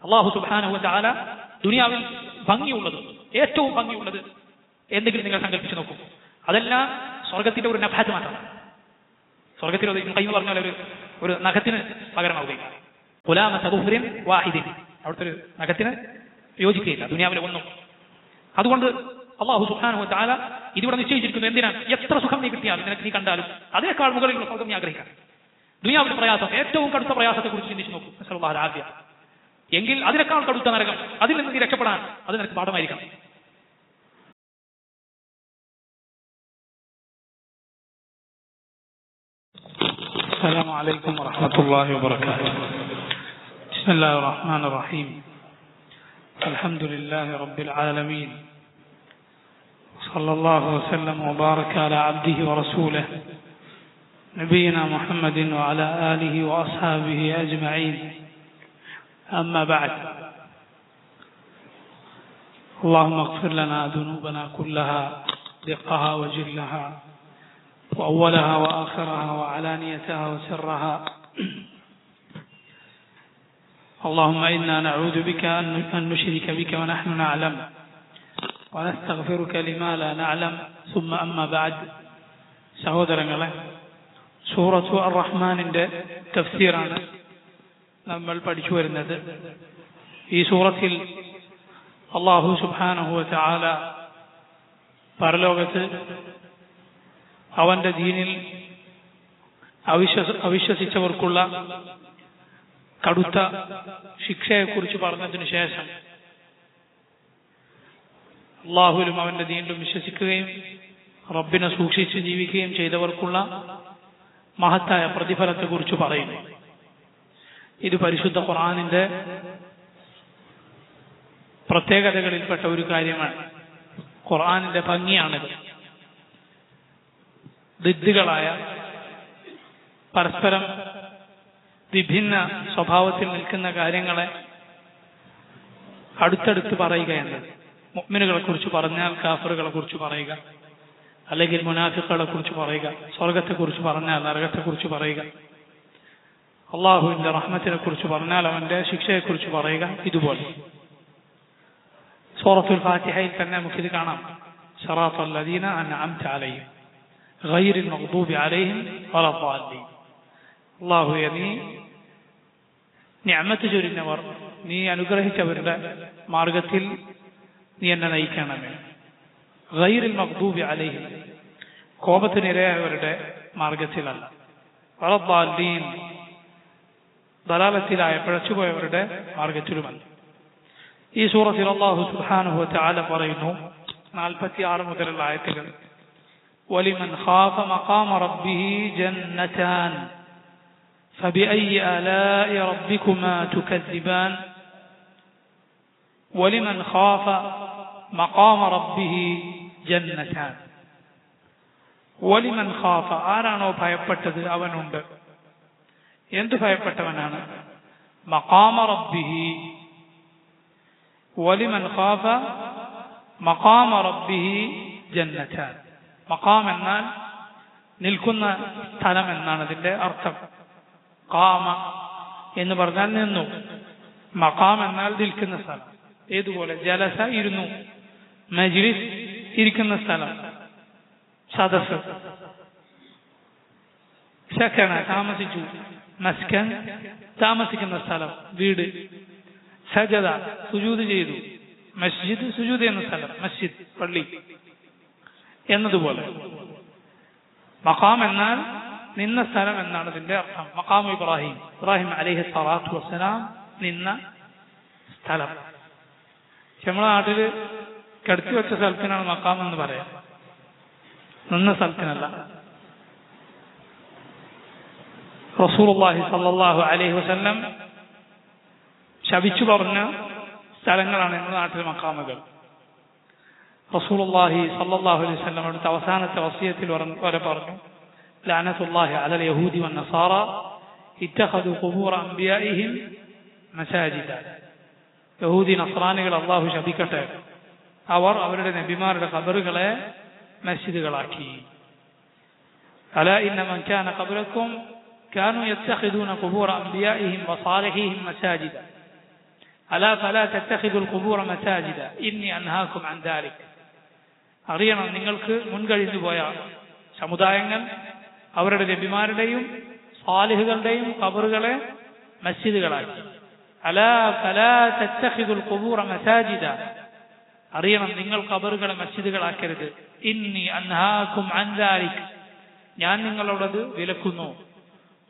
അല്ലാഹു സുബ്ഹാനഹു വ തആല ദുനിയാവിൽ ഭംഗിയുള്ളത്, ഏറ്റവും ഭംഗിയുള്ളത് എന്തെങ്കിലും നിങ്ങൾ സങ്കല്പിച്ച് നോക്കൂ. അതെല്ലാം സ്വർഗത്തിന്റെ ഒരു നഫഹത്ത് മാത്രമാണ്. സ്വർഗത്തിൽ കൈ പറഞ്ഞാൽ ഒരു നഖത്തിന് പകരമാവുകയില്ല. ഖുലാമത ദുഹ്റിൻ വാഹിദിൻ, അവിടുത്തെ ഒരു നഖത്തിന് യോജിക്കുകയില്ല ദുനിയാവിലെ ഒന്നും. അതുകൊണ്ട് അല്ലാഹു സുബ്ഹാനഹു വ തആല ഇതിവിടെ നിശ്ചയിച്ചിരിക്കുന്നു. എന്തിനാണ്? എത്ര സുഖം നീ കിട്ടിയാലും നിനക്ക് നീ കണ്ടാലും അതേക്കാൾ മുകളിലുള്ള സ്വർഗം നീ ആഗ്രഹിക്കാം. ദുനിയാവിലെ പ്രയാസം, ഏറ്റവും കടുത്ത പ്രയാസത്തെ കുറിച്ച് ചിന്തിച്ചു നോക്കൂ. നസ്അലുല്ലാഹൽ ആഫിയ. എങ്കിൽ അതിനേക്കാൾ കടുത്ത നരകം, അതിൽ നിന്ന് നീ രക്ഷപ്പെടാൻ അത് നിനക്ക് പാഠമായിരിക്കാം. السلام عليكم ورحمة الله وبركاته. بسم الله الرحمن الرحيم. الحمد لله رب العالمين، صلى الله وسلم وبارك على عبده ورسوله نبينا محمد وعلى آله وأصحابه أجمعين. أما بعد، اللهم اغفر لنا ذنوبنا كلها دقها وجلها وأولها وآخرها وعلانيتها وسرها. اللهم إنا نعوذ بك أن نشرك بك ونحن نعلم ونستغفرك لما لا نعلم. ثم أما بعد. സഹോദരങ്ങളെ, സൂറത്തു അർ-റഹ്മാനിന്റെ തഫ്സീറാണ് നമ്മൾ പഠിച്ചു വരുന്നത്. ഈ സൂറത്തിൽ അല്ലാഹു സുബ്ഹാനഹു വ തആല പരലോകത്ത് അവന്റെ ദീനിൽ അവിശ്വസിച്ചവർക്കുള്ള കടുത്ത ശിക്ഷയെക്കുറിച്ച് പറഞ്ഞതിനു ശേഷം അള്ളാഹുവിലും അവന്റെ ദീനിലും വിശ്വസിക്കുകയും റബ്ബിനെ സൂക്ഷിച്ച് ജീവിക്കുകയും ചെയ്തവർക്കുള്ള മഹത്തായ പ്രതിഫലത്തെക്കുറിച്ച് പറയുന്നു. ഇത് പരിശുദ്ധ ഖുർആനിന്റെ പ്രത്യേകതകളിൽപ്പെട്ട ഒരു കാര്യമാണ്. ഖുർആനിന്റെ ഭംഗിയാണിത്. ദിദ്ദുകളായ, പരസ്പരം വിഭിന്ന സ്വഭാവത്തിൽ നിൽക്കുന്ന കാര്യങ്ങളെ അടുത്തടുത്ത് പറയുക എന്നത്. മുഅ്മിനുകളെ കുറിച്ച് പറഞ്ഞാൽ കാഫിറുകളെ കുറിച്ച് പറയുക, അല്ലെങ്കിൽ മുനാഫിഖുകളെ കുറിച്ച് പറയുക. സ്വർഗത്തെക്കുറിച്ച് പറഞ്ഞാൽ നരകത്തെക്കുറിച്ച് പറയുക. അള്ളാഹുവിന്റെ റഹ്മത്തിനെ കുറിച്ച് പറഞ്ഞാൽ അവന്റെ ശിക്ഷയെക്കുറിച്ച് പറയുക. ഇതുപോലെ സൂറത്തുൽ ഫാത്തിഹയിൽ തന്നെ നമുക്കിത് കാണാം. സിറാത്തൽ ലദീന അൻഅംത അലൈഹിം ഗൈറിൽ മഗ്ദൂബി അലൈഹിം വലദ്ദാലിൻ. അല്ലാഹുവേ, നീ നിഅമത്ത് ചൊരിഞ്ഞവർ, നീ അനുഗ്രഹിച്ചവരുടെ മാർഗത്തിൽ നീ എന്നെ നയിക്കണമേ. ഗൈറിൽ മഗ്ദൂബി അലൈഹിം, കോപത്തിനിരയായവരുടെ മാർഗത്തിലല്ല. വലദ്ദാലിൻ, ദലാലത്തിലായ പിഴച്ചുപോയവരുടെ മാർഗത്തിലുമല്ല. ഈ സൂറത്തിൽ അല്ലാഹു സുബ്ഹാനഹു വ തആല പറയുന്നു, 46 മുതലുള്ള ആയത്തുകൾ, വലിമൻ ഖാഫ മഖാമ റബ്ബിഹി ജന്നതാൻ ഫബിഅയ്യി ആലാഇ റബ്ബികുമാ തുകദ്ദിബാൻ. വലിമൻ ഖാഫ മഖാമ റബ്ബിഹി ജന്നതാൻ. വലിമൻ ഖാഫ, ആരാണോ ഭയപ്പെട്ടത് അവനുണ്ട്. എന്ത് ഭയപ്പെട്ടവനാണ്? മഖാമ റബ്ബിഹി. വലിമൻ ഖാഫ മഖാമ റബ്ബിഹി ജന്നതാൻ. മഖാം എന്നാൽ നിൽക്കുന്ന സ്ഥലം എന്നാണ് അതിന്റെ അർത്ഥം. ഖാമ എന്ന് പറഞ്ഞാൽ നിന്നു, മഖാം എന്നാൽ നിൽക്കുന്ന സ്ഥലം. ഏതുപോലെ ജലസ ഇരുന്നു, മജ്ലിസ് ഇരിക്കുന്ന സ്ഥലം, സദസ്. സകന താമസിച്ചു, മസ്കൻ താമസിക്കുന്ന സ്ഥലം, വീട്. സജദ സുജൂദ് ചെയ്തു, മസ്ജിദ് സുജൂദ് ചെയ്യുന്ന സ്ഥലം, മസ്ജിദ് പള്ളി എന്നതുപോലെ. മഖാം എന്നാൽ നിന്ന സ്ഥലം എന്നാണ് ഇതിന്റെ അർത്ഥം. മഖാം ഇബ്രാഹിം, ഇബ്രാഹിം അലൈഹി സ്വലാത്തു വസ്സലാം നിന്ന സ്ഥലം. നമ്മുടെ നാട്ടില് കിടത്തി വെച്ച സ്ഥലത്തിനാണ് മഖാം എന്ന് പറയാം, നിന്ന സ്ഥലത്തിനല്ല. റസൂലുള്ളാഹി സ്വല്ലല്ലാഹു അലൈഹി വസല്ലം ശപിച്ചു പറഞ്ഞ സ്ഥലങ്ങളാണ് നമ്മുടെ നാട്ടിലെ മഖാമുകൾ. റസൂലുള്ളാഹി സ്വല്ലല്ലാഹു അലൈഹി വസല്ലം അടുത്ത അവസാനത്തെ വസിയത്തിൽ വരെ പറഞ്ഞു, ലഅനത്തുല്ലാഹി അലൽ യഹൂദി വന്നസാറ ഇത്തഖദു ഖുബൂറ അംബിയാഇഹിം മസാജിദ. യഹൂദി നസ്രാനികൾ അല്ലാഹു ശപിക്കട്ടെ, അവർ അവരുടെ നബിമാരുടെ ഖബറുകളെ മസ്ജിദുകളാക്കി. അലാ ഇന്ന മൻ കാന ഖബ്ലക്കും കാനൂ യത്തഖിദൂന ഖുബൂറ അംബിയാഇഹിം വസാലിഹിഹിം മസാജിദ. അലാ ഫലാ തത്തഖിദുൽ ഖുബൂറ മസാജിദ ഇന്നി അൻഹാകും അൻ ദാലിക്. അറിയണം, നിങ്ങൾക്ക് മുൻകഴിഞ്ഞു പോയ സമുദായങ്ങൾ അവരുടെ നബിമാരുടെയും സാലിഹുകളുടെയും ഖബറുകളെ മസ്ജിദുകളാക്കി. അലാ ഫലാ തത്തഖിദുൽ ഖുബൂറ മസാജിദ, അറിയണം, നിങ്ങൾ ഖബറുകളെ മസ്ജിദുകളാക്കരുത്. ഇന്നി അൻഹാകും അൻ ദാലിക്, ഞാൻ നിങ്ങളോടത് വിലക്കുന്നു.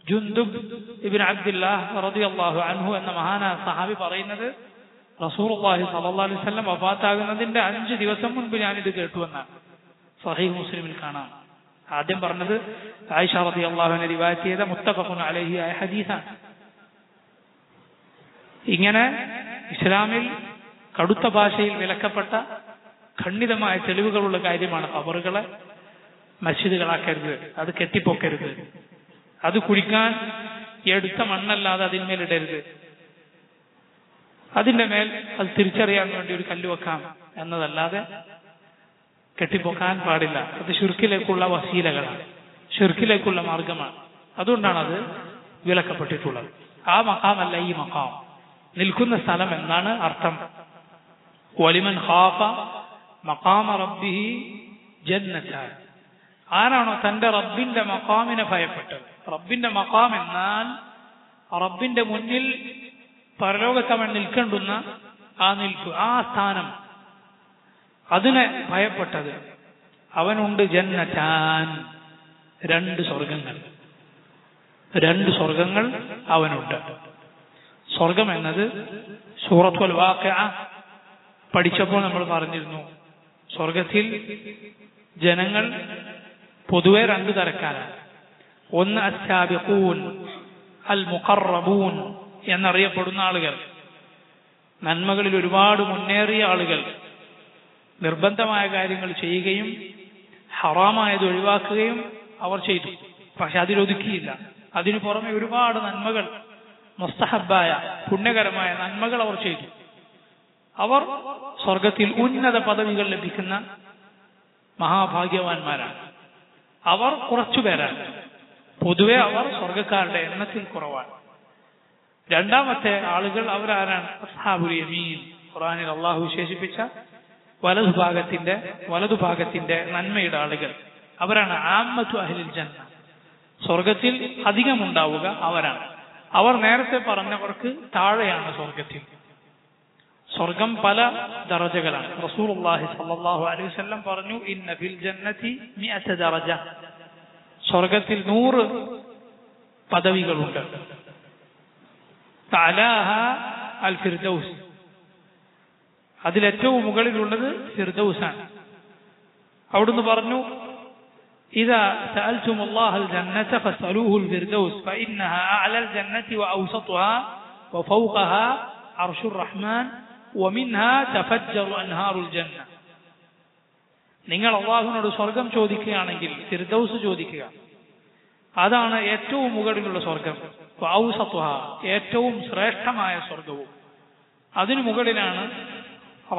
ജുന്ദുബ് ഇബ്നു അബ്ദുല്ലാഹ് റളിയല്ലാഹു അൻഹു എന്ന മഹാനായ സഹാബി പറയുന്നത്, റസൂലുള്ളാഹി സ്വല്ലല്ലാഹു അലൈഹി വസല്ലം വഫാത്താകുന്നതിന്റെ 5 ദിവസം മുൻപ് ഞാനിത് കേട്ടുവെന്നാണ്. സ്വഹീഹ് മുസ്ലിമിൽ കാണാം. ആദ്യം പറഞ്ഞത് ആയിഷ റളിയല്ലാഹു അൻഹ റിവായത്ത് ചെയ്ത മുത്തഫഖുൻ അലൈഹി ആയ ഹദീസാണ്. ഇങ്ങനെ ഇസ്ലാമിൽ കടുത്ത ഭാഷയിൽ വിലക്കപ്പെട്ട ഖണ്ഡിതമായ തെളിവുകളുള്ള കാര്യമാണ് ഖബറുകളെ മസ്ജിദുകളാക്കരുത്, അത് കെട്ടിപ്പൊക്കരുത്, അത് കുഴിക്കാൻ എടുത്ത മണ്ണല്ലാതെ അതിന്മേലിടരുത്, അതിന്റെ മേൽ അത് തിരിച്ചറിയാൻ വേണ്ടി ഒരു കല്ല് വെക്കാം എന്നതല്ലാതെ കെട്ടിപ്പൊക്കാൻ പാടില്ല. അത് ശിർക്കിലേക്കുള്ള വസീലകളാണ്, ശിർക്കിലേക്കുള്ള മാർഗമാണ്. അതുകൊണ്ടാണ് അത് വിലക്കപ്പെട്ടിട്ടുള്ളത്. ആ മഖാമല്ല ഈ മഖാം. നിൽക്കുന്ന സ്ഥലം എന്നാണ് അർത്ഥം. വലിമൻ ഖാഫ മഖാമ റബ്ബിഹി ജന്നത്താൻ, ആരാണോ തന്റെ റബ്ബിന്റെ മഖാമിനെ ഭയപ്പെട്ടത്. റബ്ബിന്റെ മഖാം എന്നാൽ റബ്ബിന്റെ മുന്നിൽ പരലോകത്തവൻ നിൽക്കേണ്ടുന്ന ആ നിൽപ്പ്, ആ സ്ഥാനം, അതിനെ ഭയപ്പെട്ടത്, അവനുണ്ട് ജന്നത്താൻ, 2 സ്വർഗങ്ങൾ. 2 സ്വർഗങ്ങൾ അവനുണ്ട്. സ്വർഗം എന്നത് സൂറത്തുൽ വാഖിഅ പഠിച്ചപ്പോൾ നമ്മൾ പറഞ്ഞിരുന്നു, സ്വർഗത്തിൽ ജനങ്ങൾ പൊതുവെ 2 തരക്കാരാണ്. ഒന്ന് അസ്സാബിഖൂൻ അൽ മുഖറബൂൻ എന്നറിയപ്പെടുന്ന ആളുകൾ, നന്മകളിൽ ഒരുപാട് മുന്നേറിയ ആളുകൾ, നിർബന്ധമായ കാര്യങ്ങൾ ചെയ്യുകയും ഹറാമായത് ഒഴിവാക്കുകയും അവർ ചെയ്തു. പക്ഷെ അതിലൊതുക്കിയില്ല. അതിനു പുറമെ ഒരുപാട് നന്മകൾ, മുസ്തഹബായ പുണ്യകരമായ നന്മകൾ അവർ ചെയ്തു. അവർ സ്വർഗത്തിൽ ഉന്നത പദവികൾ ലഭിക്കുന്ന മഹാഭാഗ്യവാന്മാരാണ്. അവർ കുറച്ചുപേരാണ്. പൊതുവെ അവർ സ്വർഗക്കാരുടെ എണ്ണത്തിൽ കുറവാണ്. രണ്ടാമത്തെ ആളുകൾ അവരാരാണ്? അസ്ഹാബുൽ യമീൻ. ഖുർആനിൽ അള്ളാഹു വിശേഷിപ്പിച്ച വലതുഭാഗത്തിന്റെ നന്മയുടെ ആളുകൾ, അവരാണ് ആമ്മത്തു അഹ്ലിൽ ജന്ന. സ്വർഗത്തിൽ അധികമുണ്ടാവുക അവരാണ്. അവർ നേരത്തെ പറഞ്ഞവർക്ക് താഴെയാണ് സ്വർഗത്തിൽ. സ്വർഗം പല ദറജകളാണ്. റസൂലുള്ളാഹി സ്വല്ലല്ലാഹു അലൈഹി വസല്ലം പറഞ്ഞു, ഇന്ന ഫിൽ ജന്നതി 100 ദറജ, സ്വർഗത്തിൽ 100 പദവികളുണ്ട്. തഅലാഹ അൽ ഫിർദൗസ്, അതിലേറ്റവും മുകളിലുള്ളത് ഫിർദൗസാണ്. അവിടുന്ന് പറഞ്ഞു, ഇദാ സഅൽതുമുല്ലാഹൽ ജന്നത ഫസ്അലൂഹുൽ ഫിർദൗസ് ഫഇന്നഹാ അഅലൽ ജന്നതി വഔസതുഹാ വഫൗഖഹാ അർശുർ റഹ്മാൻ വമിൻഹാ തഫജ്ജറു അൻഹാറുൽ ജന്ന. നിങ്ങൾ അല്ലാഹുവിനോട് സ്വർഗം ചോദിക്കുകയാണെങ്കിൽ ഫിർദൗസ് ചോദിക്കുക. അതാണ് ഏറ്റവും മുകളിലുള്ള സ്വർഗം. വഔസതുഹാ, ഏറ്റവും ശ്രേഷ്ഠമായ സ്വർഗവും. അതിനു മുകളിലാണ്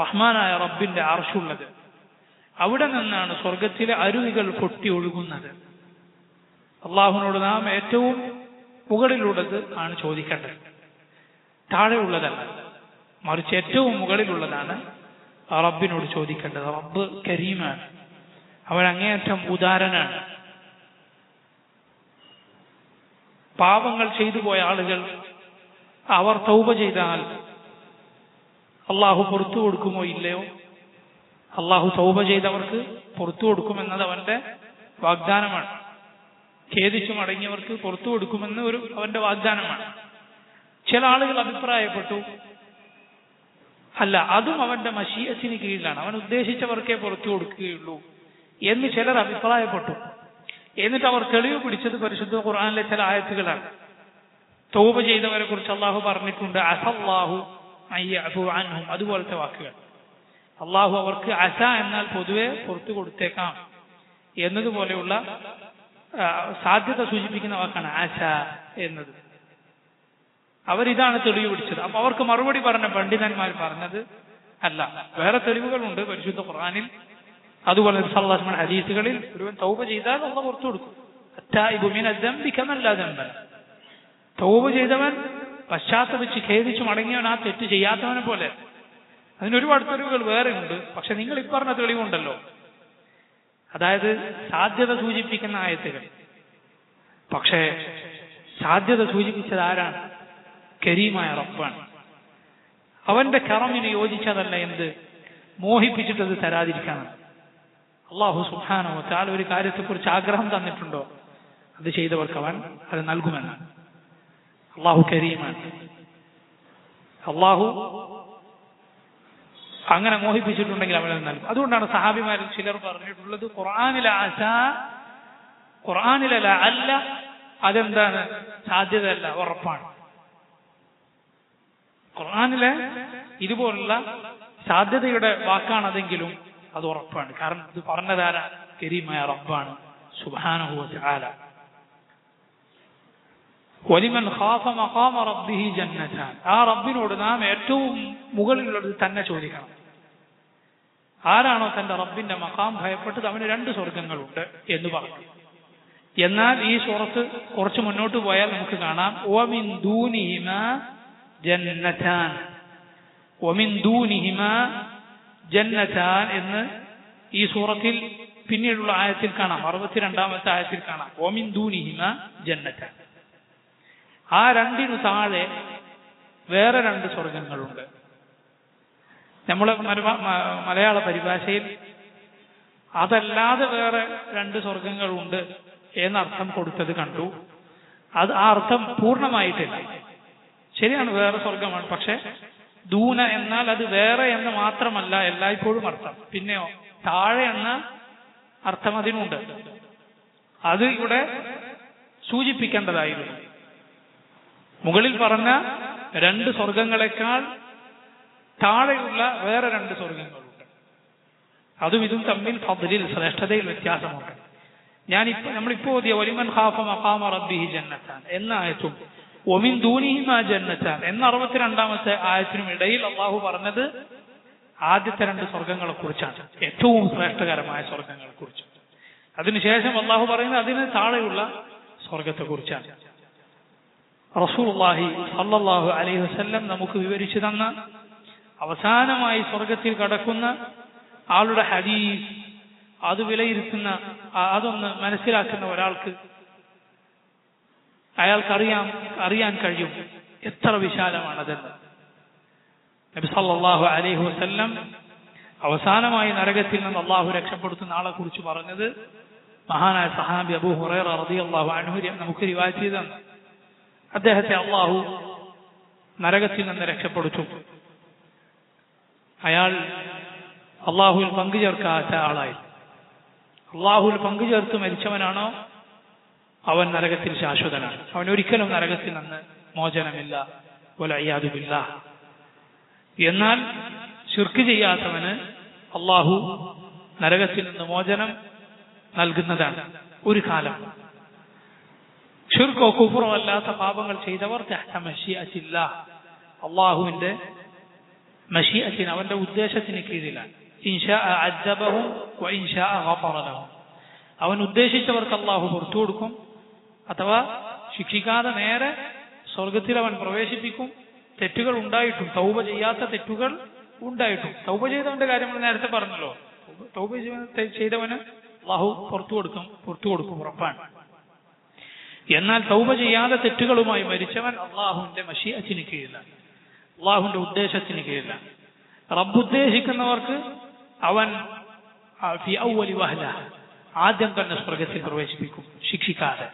റഹ്മാനായ റബ്ബിന്റെ അർശുള്ളത്. അവിടെ നിന്നാണ് സ്വർഗത്തിലെ അരുവികൾ പൊട്ടി ഒഴുകുന്നത്. അള്ളാഹുവിനോട് നാം ഏറ്റവും മുകളിലുള്ളത് ആണ് ചോദിക്കേണ്ടത്, താഴെയുള്ളതല്ല. മറിച്ച് ഏറ്റവും മുകളിലുള്ളതാണ് റബ്ബിനോട് ചോദിക്കേണ്ടത്. റബ്ബ് കരീമാണ്, അവൻ അങ്ങേയറ്റം ഉദാരനാണ്. പാപങ്ങൾ ചെയ്തു പോയ ആളുകൾ അവർ തൗബ ചെയ്താൽ അള്ളാഹു പുറത്തു കൊടുക്കുമോ ഇല്ലയോ? അള്ളാഹു തൗബ ചെയ്തവർക്ക് പുറത്തു കൊടുക്കുമെന്നത് അവന്റെ വാഗ്ദാനമാണ്. ഖേദിച്ചു മടങ്ങിയവർക്ക് പുറത്തു കൊടുക്കുമെന്ന് അവന്റെ വാഗ്ദാനമാണ്. ചില ആളുകൾ അഭിപ്രായപ്പെട്ടു, അല്ല, അതും അവന്റെ മശീഅത്തിന് കീഴിലാണ്, അവൻ ഉദ്ദേശിച്ചവർക്കേ പുറത്തു കൊടുക്കുകയുള്ളൂ എന്ന് ചിലർ അഭിപ്രായപ്പെട്ടു. എന്നിട്ട് അവർ തെളിവ് പിടിച്ചത് പരിശുദ്ധ ഖുർആനിലെ ചില ആയത്തുകളാണ്. തൗബ ചെയ്തവരെ കുറിച്ച് അള്ളാഹു പറഞ്ഞിട്ടുണ്ട്, അസല്ലാഹു അയ്യഅഫു അൻഹും, അതുപോലത്തെ വാക്കുകൾ. അള്ളാഹു അവർക്ക് അസ എന്നാൽ പൊതുവെ പുറത്തു കൊടുത്തേക്കാം എന്നതുപോലെയുള്ള സാധ്യത സൂചിപ്പിക്കുന്ന വാക്കാണ് അസ എന്നത്. അവരിതാണ് തെളിവ് പിടിച്ചത്. അപ്പൊ അവർക്ക് മറുപടി പറഞ്ഞ പണ്ഡിതന്മാർ പറഞ്ഞത് അല്ല, വേറെ തെളിവുകളുണ്ട് പരിശുദ്ധ ഖുർആനിൽ, അതുപോലെ സല്ലല്ലാഹു അലൈഹി ഹദീസുകളിൽ. ഒരുവൻ തൗബ ചെയ്താൽ അല്ലാഹു പുറത്തു കൊടുക്കും. അത്തായിബു മിന ദംബി കമൻ ലാ ദംബ. തൗബ ചെയ്തവൻ പശ്ചാത്തപിച്ച് ഖേദിച്ച് മടങ്ങിയവൻ ആ തെറ്റ് ചെയ്യാത്തവനെ പോലെ. അതിനൊരുപാട് തെളിവുകൾ വേറെ ഉണ്ട്. പക്ഷെ നിങ്ങൾ ഇപ്പറഞ്ഞ തെളിവുണ്ടല്ലോ, അതായത് സാധ്യത സൂചിപ്പിക്കുന്ന ആയത്തുകൾ. പക്ഷേ സാധ്യത സൂചിപ്പിച്ചത് ആരാണ്? കരീമായ റബ്ബാണ്. അവന്റെ കറമിന് യോജിച്ചതല്ല എന്ത് മോഹിപ്പിച്ചിട്ടത് തരാതിരിക്കാനാണ്. അല്ലാഹു സുബ്ഹാനഹു വ തആല ഒരു കാര്യത്തെക്കുറിച്ച് ആഗ്രഹം തന്നിട്ടുണ്ടോ, അത് ചെയ്തവർക്ക് അവൻ അത് നൽകുമെന്നാണ്. അല്ലാഹു കരീമാണ്. അല്ലാഹു അങ്ങനെ മോഹിപ്പിച്ചിട്ടുണ്ടെങ്കിൽ അവനത് നൽകും. അതുകൊണ്ടാണ് സഹാബിമാരിൽ ചിലർ പറഞ്ഞിട്ടുള്ളത് ഖുർആനിലെ ലഅല്ല അതെന്താണ്? സാധ്യതയല്ല, ഉറപ്പാണ്. ഖുർആനിലെ ഇതുപോലുള്ള സാധ്യതയുടെ വാക്കാണതെങ്കിലും അത് ഉറപ്പാണ്. കാരണം ഇത് പറഞ്ഞതാരാ? കരീമായ റബ്ബാണ് സുബ്ഹാനഹു വ തആല. വലിമൻ ഖാഫ മഖാമ റബ്ബിഹി ജന്നതാൻ. ആ റബ്ബിനോട് നാം ഏറ്റവും മുകളിലുള്ളത് തന്നെ ചോദിക്കണം. ആരാണോ തന്റെ റബ്ബിന്റെ മഖാം ഭയപ്പെട്ടത് അവന് 2 സ്വർഗങ്ങളുണ്ട് എന്ന് പറഞ്ഞു. എന്നാൽ ഈ സൂറത്ത് കുറച്ച് മുന്നോട്ട് പോയാൽ നമുക്ക് കാണാം വമിൻ ദൂനിഹിമാ ജന്നതാൻ, വമിൻ ദൂനിഹിമാ ജന്നതാൻ എന്ന് ഈ സൂറത്തിൽ പിന്നീടുള്ള ആയത്തിൽ കാണാം. 62ാമത്തെ ആയത്തിൽ കാണാം വമിൻ ദൂനിഹിമാ ജന്നതാൻ. ആ 2 താഴെ വേറെ 2 സ്വർഗങ്ങളുണ്ട്. നമ്മളെ മലയാള പരിഭാഷയിൽ അതല്ലാതെ വേറെ 2 സ്വർഗങ്ങളുണ്ട് എന്നർത്ഥം കൊടുത്തത് കണ്ടു. അത് ആ അർത്ഥം പൂർണ്ണമായിട്ടില്ല. ശരിയാണ്, വേറെ സ്വർഗമാണ്. പക്ഷെ ദൂന എന്നാൽ അത് വേറെ എന്ന് മാത്രമല്ല എല്ലായ്പ്പോഴും അർത്ഥം. പിന്നെയോ താഴെ എന്ന അർത്ഥം അതിനുണ്ട്. അത് ഇവിടെ സൂചിപ്പിക്കേണ്ടതായിരുന്നു. മുകളിൽ പറഞ്ഞ 2 സ്വർഗങ്ങളെക്കാൾ താഴെയുള്ള വേറെ 2 സ്വർഗങ്ങളുണ്ട്. അതും ഇതും തമ്മിൽ ഫദ്ലിൽ ശ്രേഷ്ഠതയിൽ വ്യത്യാസമുണ്ട്. നമ്മളിപ്പോ ഓതിയ വലിമൻ ഖാഫ മഖാമ റബ്ബിഹി ജന്നതാൻ എന്ന ആയത്തും വമിൻ ദൂനിഹിമാ ജന്നതാൻ എന്ന 62ാമത്തെ ആയത്തിനും ഇടയിൽ അള്ളാഹു പറഞ്ഞത് ആദ്യത്തെ 2 സ്വർഗങ്ങളെ കുറിച്ചാണ്, ഏറ്റവും ശ്രേഷ്ഠകരമായ സ്വർഗങ്ങളെ കുറിച്ച്. അതിനുശേഷം അള്ളാഹു പറയുന്നത് അതിന് താഴെയുള്ള സ്വർഗത്തെ കുറിച്ചാണ്. റസൂലുള്ളാഹി സ്വല്ലല്ലാഹു അലൈഹി വസല്ലം നമുക്ക് വിവരിച്ചു തന്ന അവസാനമായി സ്വർഗത്തിൽ കടക്കുന്ന ആളുടെ ഹദീസ് അത് വിലയിരുത്തുന്ന അതൊന്ന് മനസ്സിലാക്കുന്ന ഒരാൾക്ക് അറിയാൻ കഴിയും എത്ര വിശാലമാണതെന്ന്. നബി സല്ലല്ലാഹു അലൈഹി വസല്ലം അവസാനമായി നരകത്തിൽ നിന്ന് അള്ളാഹു രക്ഷപ്പെടുത്തുന്ന ആളെ കുറിച്ച് പറഞ്ഞത് മഹാനായ സഹാബി അബൂ ഹുറൈറ റളിയല്ലാഹു അൻഹു നമുക്ക് റിവായത്ത് ചെയ്തതാണ്. അദ്ദേഹത്തെ അള്ളാഹു നരകത്തിൽ നിന്ന് രക്ഷപ്പെടുത്തും. അയാൾ അള്ളാഹുവിൽ പങ്കുചേർക്കാത്ത ആളായി. അള്ളാഹുവിൽ പങ്കുചേർത്ത് മരിച്ചവനാണോ അവൻ നരകത്തിൽ ശാശ്വതനാണ്. അവൻ ഒരിക്കലും നരകത്തിൽ നിന്ന് മോചനമില്ല. വലഇയാദു ബില്ലാഹ്. എന്നാൽ ശിർക്ക് ചെയ്യാത്തവന് അള്ളാഹു നരകത്തിൽ നിന്ന് മോചനം നൽകുന്നതാണ് ഒരു കാലം. ശിർക്കോ കുഫ്റോ അല്ലാത്ത പാപങ്ങൾ ചെയ്തവർ തഹ്ത മശീഅത്തില്ലാഹ്, അള്ളാഹുവിന്റെ മശീഅത്തിന് അവന്റെ ഉദ്ദേശത്തിന് കീഴിലാണ്. ഇൻഷാ അഅദ്ദബഹും വഇൻഷാ ഗഫറ ലഹും. അവൻ ഉദ്ദേശിച്ചവർക്ക് അള്ളാഹു പുറത്തു കൊടുക്കും, അഥവാ ശിക്ഷിക്കാതെ നേരെ സ്വർഗത്തിൽ അവൻ പ്രവേശിപ്പിക്കും. തെറ്റുകൾ ഉണ്ടായിട്ടും തൗബ ചെയ്യാത്ത തെറ്റുകൾ ഉണ്ടായിട്ടും തൗബ ചെയ്തവന്റെ കാര്യം നമ്മൾ നേരത്തെ പറഞ്ഞല്ലോ. തൗബ ചെയ്തവന് അള്ളാഹു പുറത്തു കൊടുക്കും ഉറപ്പാണ്. എന്നാൽ തൗബ ചെയ്യാതെ തെറ്റുകളുമായി മരിച്ചവൻ അള്ളാഹുവിന്റെ മശീഅത്തിന് കീഴിലാണ്, അള്ളാഹുവിന്റെ ഉദ്ദേശത്തിന് കീഴിലാണ്. റബ്ബ് ഉദ്ദേശിക്കുന്നവർക്ക് അവൻ ഫി അവ്വലി വഹ്ല ആദ്യം തന്നെ സ്വർഗത്തിൽ പ്രവേശിപ്പിക്കും ശിക്ഷിക്കാതെ.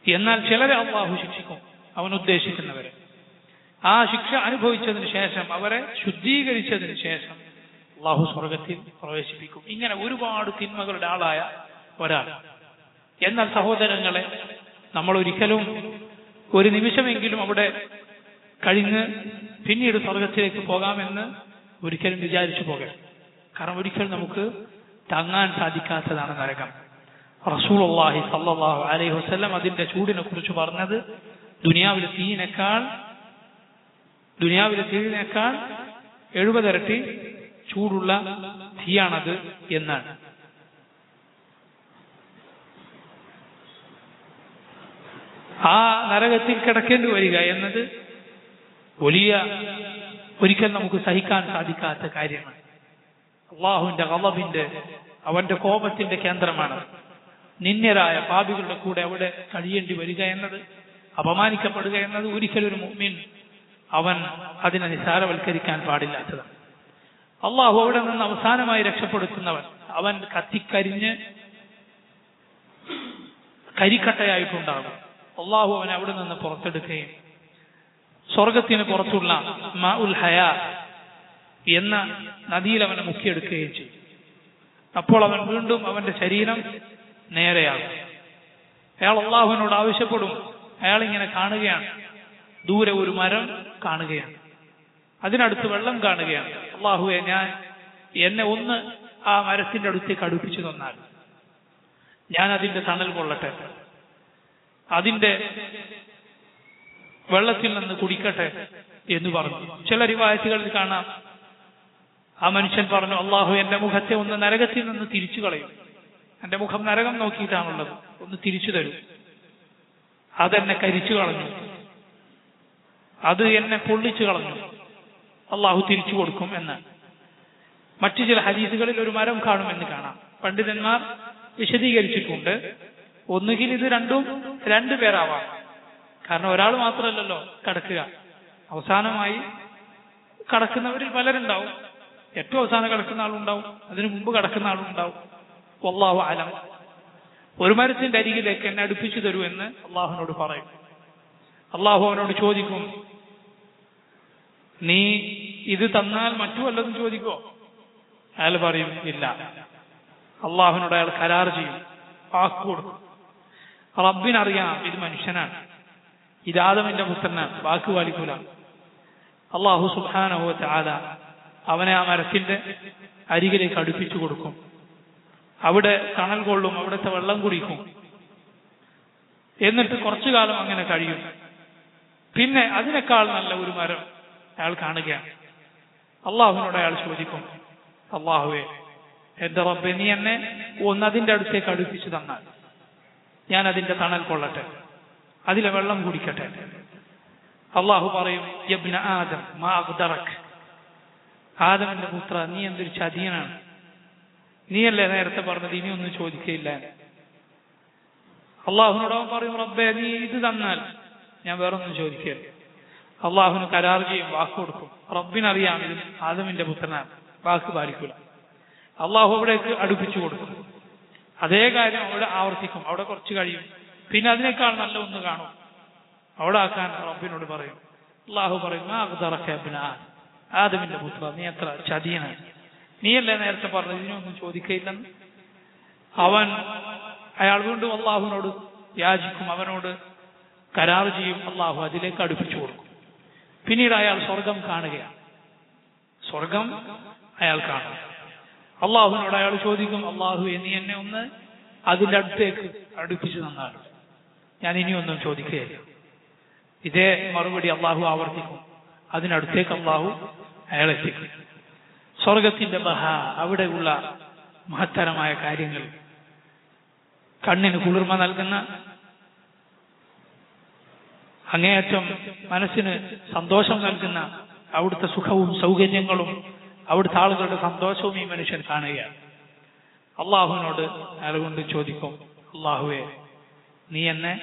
എന്നാൽ ചിലരെ അള്ളാഹു ശിക്ഷിക്കും അവൻ ഉദ്ദേശിക്കുന്നവരെ. ആ ശിക്ഷ അനുഭവിച്ചതിന് ശേഷം അവരെ ശുദ്ധീകരിച്ചതിന് ശേഷം അള്ളാഹു സ്വർഗത്തിൽ പ്രവേശിപ്പിക്കും. ഇങ്ങനെ ഒരുപാട് തിന്മകളുടെ ആളായ ഒരാൾ. എന്നാൽ സഹോദരങ്ങളെ, നമ്മൾ ഒരിക്കലും ഒരു നിമിഷമെങ്കിലും അവിടെ കഴിഞ്ഞ് പിന്നീട് സ്വർഗത്തിലേക്ക് പോകാമെന്ന് ഒരിക്കലും വിചാരിച്ചു പോകരുത്. കാരണം ഒരിക്കലും നമുക്ക് താങ്ങാൻ സാധിക്കാത്തതാണ് നരകം. റസൂലുള്ളാഹി സ്വല്ലല്ലാഹു അലൈഹി വസല്ലം അതിന്റെ ചൂടിനെ കുറിച്ച് പറഞ്ഞത് ദുനിയാവിലെ തീയിനേക്കാൾ 70 ഇരട്ടി ചൂടുള്ള തീയാണത് എന്നാണ്. ആ നരകത്തിൽ കിടക്കേണ്ടി വരിക എന്നത് വലിയ ഒരിക്കൽ നമുക്ക് സഹിക്കാൻ സാധിക്കാത്ത കാര്യമാണ്. അള്ളാഹുവിന്റെ ഗളബിന്റെ അവന്റെ കോപത്തിന്റെ കേന്ദ്രമാണ്. നിന്ദ്യരായ പാപികളുടെ കൂടെ അവിടെ കഴിയേണ്ടി വരിക എന്നത്, അപമാനിക്കപ്പെടുക എന്നത് ഒരിക്കലൊരു മുഅ്മിൻ അവൻ അതിനെ നിസാരവൽക്കരിക്കാൻ പാടില്ലാത്തതാണ്. അള്ളാഹു അവിടെ നിന്ന് അവസാനമായി രക്ഷപ്പെടുത്തുന്നവൻ അവൻ കത്തിക്കരിഞ്ഞ് കരിക്കട്ടയായിട്ടുണ്ടാകും. അള്ളാഹു അവനെ അവിടെ നിന്ന് പുറത്തെടുക്കുകയും സ്വർഗത്തിന് പുറത്തുള്ള മാഉൽ ഹയാ എന്ന നദിയിൽ അവനെ മുക്കിയെടുക്കുകയും ചെയ്യും. അപ്പോൾ അവൻ വീണ്ടും അവന്റെ ശരീരം നേരെയാകും. അയാൾ അള്ളാഹുവിനോട് ആവശ്യപ്പെടും. അയാൾ ഇങ്ങനെ കാണുകയാണ്, ദൂരെ ഒരു മരം കാണുകയാണ്, അതിനടുത്ത് വെള്ളം കാണുകയാണ്. അള്ളാഹുവെ, എന്നെ ഒന്ന് ആ മരത്തിന്റെ അടുത്തേക്ക് അടുപ്പിച്ചു തന്നാൽ ഞാൻ അതിന്റെ തണൽ കൊള്ളട്ടെ, അതിന്റെ വെള്ളത്തിൽ നിന്ന് കുടിക്കട്ടെ എന്ന് പറഞ്ഞു. ചില റിവായത്തുകളിൽ കാണാം, ആ മനുഷ്യൻ പറഞ്ഞു, അള്ളാഹു എന്റെ മുഖത്തെ ഒന്ന് നരകത്തിൽ നിന്ന് തിരിച്ചു കളയും, എന്റെ മുഖം നരകം നോക്കിയിട്ടാണുള്ളത്, ഒന്ന് തിരിച്ചു തരൂ. അതെന്നെ കരിച്ചു കളഞ്ഞു, അത് എന്നെ പൊള്ളിച്ചു കളഞ്ഞു, അള്ളാഹു തിരിച്ചു കൊടുക്കും എന്ന്. മറ്റു ചില ഹദീസുകളിൽ ഒരു മരം കാണുമെന്ന് കാണാം. പണ്ഡിതന്മാർ വിശദീകരിച്ചിട്ടുണ്ട്. ഒന്നുകിൽ ഇത് രണ്ടു പേരാവാം. കാരണം ഒരാൾ മാത്രമല്ലല്ലോ കിടക്കുക, അവസാനമായി കടക്കുന്നവരിൽ പലരുണ്ടാവും. ഏറ്റവും അവസാനം കിടക്കുന്ന ആളുണ്ടാവും, അതിനു മുമ്പ് കിടക്കുന്ന ആളുണ്ടാവും. വല്ലാഹു അലം. ഒരു മരത്തിന്റെ അരികിലേക്ക് എന്നെ അടുപ്പിച്ചു തരൂ എന്ന് അള്ളാഹുവിനോട് പറയും. അള്ളാഹു അവനോട് ചോദിക്കും, നീ ഇത് തന്നാൽ മറ്റു വല്ലതും ചോദിക്കോ? അയാൾ പറയും, ഇല്ല. അള്ളാഹുവിനോട് അയാൾ കരാർ ചെയ്യും, വാക്ക് കൊടുക്കും. റബ്ബിനറിയാം ഇത് മനുഷ്യനാണ്, ഇത് ആദമിന്റെ പുത്രനാണ്, വാക്ക് പാലിക്കൂല. അള്ളാഹു സുബ്ഹാനഹു വ തആല അവനെ ആ മരത്തിന്റെ അരികിലേക്ക് അടുപ്പിച്ചു കൊടുക്കും. അവിടെ തണൽ കൊള്ളും, അവിടുത്തെ വെള്ളം കുടിക്കും. എന്നിട്ട് കുറച്ചു കാലം അങ്ങനെ കഴിയും. പിന്നെ അതിനേക്കാൾ നല്ല ഒരു മരം അയാൾ കാണുകയാണ്. അള്ളാഹുവിനോട് അയാൾ ചോദിക്കും, അള്ളാഹുവേ, എന്റെ റബ്ബേ, നീ എന്നെ അതിന്റെ അടുത്തേക്ക് അടുപ്പിച്ചു തന്നാൽ ഞാൻ അതിന്റെ തണൽ കൊള്ളട്ടെ, അതിലെ വെള്ളം കുടിക്കട്ടെ. അള്ളാഹു പറയും, യബ്ന ആദം മാ അഖ്ദറക്, ആദമിന്റെ പുത്ര, നീ എന്തൊരു ചതിയനാണ്, നീയല്ലേ നേരത്തെ പറഞ്ഞത് ഇനിയൊന്നും ചോദിക്കയില്ല. അള്ളാഹുവിനോട് അവൻ പറയും, റബ്ബേ, നീ ഇത് തന്നാൽ ഞാൻ വേറൊന്നും ചോദിക്കരുത്. അള്ളാഹുവിന് കരാർ ചെയ്യും, വാക്ക് കൊടുക്കും. റബ്ബിനറിയാം ഇത് ആദമിന്റെ പുത്രനാണ്, വാക്ക് പാലിക്കൂല. അള്ളാഹു അവിടേക്ക് അടുപ്പിച്ചു കൊടുക്കും. അതേ കാര്യം അവിടെ ആവർത്തിക്കും. അവിടെ കുറച്ച് കഴിയും, പിന്നെ അതിനേക്കാൾ നല്ല ഒന്ന് കാണും, അവിടെ ആക്കാൻ റബ്ബിനോട് പറയും. അള്ളാഹു പറയും, ആദമിന്റെ പുത്ര, നീ എത്ര ചതിയനാണ്, നീയല്ലേ നേരത്തെ പറഞ്ഞത് ഇതിനൊന്നും ചോദിക്കയില്ലെന്ന്. അയാൾ വീണ്ടും അള്ളാഹുവിനോട് യാചിക്കും, അവനോട് കരാർ ചെയ്യും. അള്ളാഹു അതിലേക്ക് അടുപ്പിച്ചു കൊടുക്കും. പിന്നീട് അയാൾ സ്വർഗം കാണുകയാണ്. സ്വർഗം അയാൾ കാണും. അള്ളാഹുവിനോട് അയാൾ ചോദിക്കും, അള്ളാഹുവേ, നീ എന്നെ ഒന്ന് അതിന്റെ അടുത്തേക്ക് അടുപ്പിച്ചു തന്നാൽ ഞാൻ ഇനിയൊന്നും ചോദിക്കുകയില്ല. ഇതേ മറുപടി അള്ളാഹു ആവർത്തിക്കും. അതിനടുത്തേക്ക് അള്ളാഹു അയാൾ എത്തിക്കും. സ്വർഗത്തിന്റെ അവിടെയുള്ള മഹത്തരമായ കാര്യങ്ങൾ, കണ്ണിന് കുളിർമ നൽകുന്ന, അങ്ങേയറ്റം മനസ്സിന് സന്തോഷം നൽകുന്ന അവിടുത്തെ സുഖവും സൗകര്യങ്ങളും അവിടുത്തെ ആളുകളുടെ സന്തോഷവും ഈ മനുഷ്യൻ കാണുകയാണ്. അള്ളാഹുവിനോട് അയാൾ കൊണ്ട് ചോദിക്കും, അള്ളാഹുവേ, നീ എന്നെ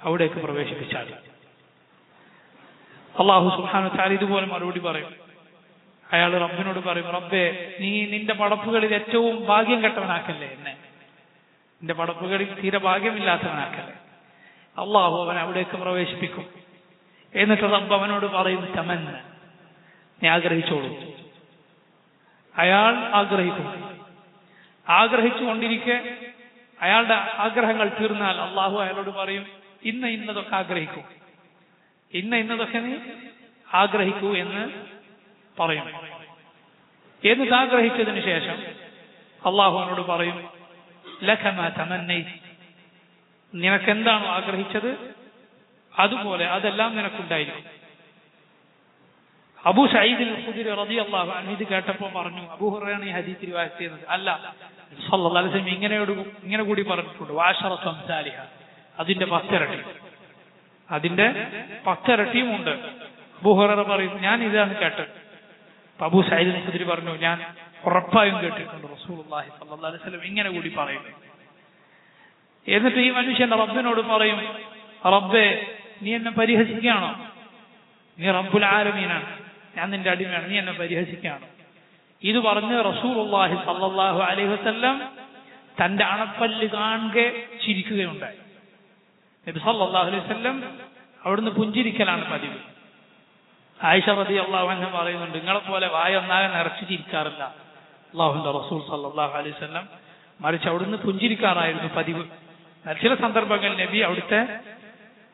അവിടേക്ക് പ്രവേശിപ്പിച്ചാൽ. അള്ളാഹു സുബ്ഹാനഹു വ തആല ഇതുപോലെ മറുപടി പറയും. അയാൾ റബ്ബിനോട് പറയും, റബ്ബേ, നീ നിന്റെ പടപ്പുകളിൽ ഏറ്റവും ഭാഗ്യം കെട്ടവനാക്കല്ലേ എന്നെ, നിന്റെ പടപ്പുകളിൽ തീരെ ഭാഗ്യമില്ലാത്തവനാക്കല്ലേ. അള്ളാഹു അവനെ അവിടേക്ക് പ്രവേശിപ്പിക്കും. എന്നിട്ട് റബ്ബ് അവനോട് പറയും, തമന്ന, നീ ആഗ്രഹിച്ചോളൂ. അയാൾ ആഗ്രഹിക്കും. ആഗ്രഹിച്ചുകൊണ്ടിരിക്കെ അയാളുടെ ആഗ്രഹങ്ങൾ തീർന്നാൽ അള്ളാഹു അയാളോട് പറയും, ഇന്നതൊക്കെ ആഗ്രഹിക്കൂ, ഇന്നതൊക്കെ നീ ആഗ്രഹിക്കൂ എന്ന് പറയും. എന്നിട്ട് ആഗ്രഹിച്ചതിന് ശേഷം അള്ളാഹു അവനോട് പറയും, ലക മാ തമന്നൈത്, നിനക്കെന്താണോ ആഗ്രഹിച്ചത് അതുപോലെ അതെല്ലാം നിനക്കുണ്ടായിരിക്കും. അബൂ സഈദ് അൽ-ഖുദരി റളിയല്ലാഹു അൻഹു ഇത് കേട്ടപ്പോൾ പറഞ്ഞു, അബൂ ഹുറൈറയാണ് ഈ ഹദീസ് റിവായത്ത് ചെയ്യുന്നത്, അല്ല സല്ലല്ലാഹു അലൈഹി വസല്ലം ഇങ്ങനെ കൂടി പറഞ്ഞിട്ടുണ്ട്, വഅശറതു അംസാലിഹ, അതിന്റെ 10 ഇരട്ടി. അതിന്റെ 10 ഇരട്ടിയുമുണ്ട്. അബൂ ഹുറൈറ പറയും, ഞാൻ ഇതാണ് കേട്ടത്. അബൂ സഈദ് ഖുദ്രി പറഞ്ഞു, ഞാൻ ഉറപ്പായും കേട്ടിട്ടുണ്ട് റസൂലുള്ളാഹി സ്വല്ലല്ലാഹു അലൈഹി വസല്ലം ഇങ്ങനെ കൂടി പറയുന്നു. എന്നിട്ട് ഈ മനുഷ്യൻ റബ്ബിനോട് പറയും, റബ്ബേ, നീ എന്നെ പരിഹസിക്കുകയാണോ? നീ റബ്ബുൽ ആലമീനാണ്, ഞാൻ നിന്റെ അടിമയാണ്, നീ എന്നെ പരിഹസിക്കുകയാണോ? ഇത് പറഞ്ഞ് റസൂലുള്ളാഹി സ്വല്ലല്ലാഹു അലൈഹി വസല്ലം തന്റെ അണപ്പല്ല് കാണെ ചിരിക്കുകയുണ്ടായി. നബി സല്ലല്ലാഹു അലൈഹി വസല്ലം അവിടുന്ന് പുഞ്ചിരിക്കലാണ് പതിവ്. ആയിഷ റളിയല്ലാഹു അൻഹ പറയുന്നുണ്ട്, നിങ്ങളെ പോലെ വായ ഒന്നാകെ നിറച്ചു ചിരിക്കാറില്ല അല്ലാഹുവിന്റെ റസൂൽ സല്ലല്ലാഹു അലൈഹി വസല്ലം, മറിച്ച് അവിടുന്ന് പുഞ്ചിരിക്കാറായിരുന്നു പതിവ്. ചില സന്ദർഭങ്ങളിൽ നബി അവിടുത്തെ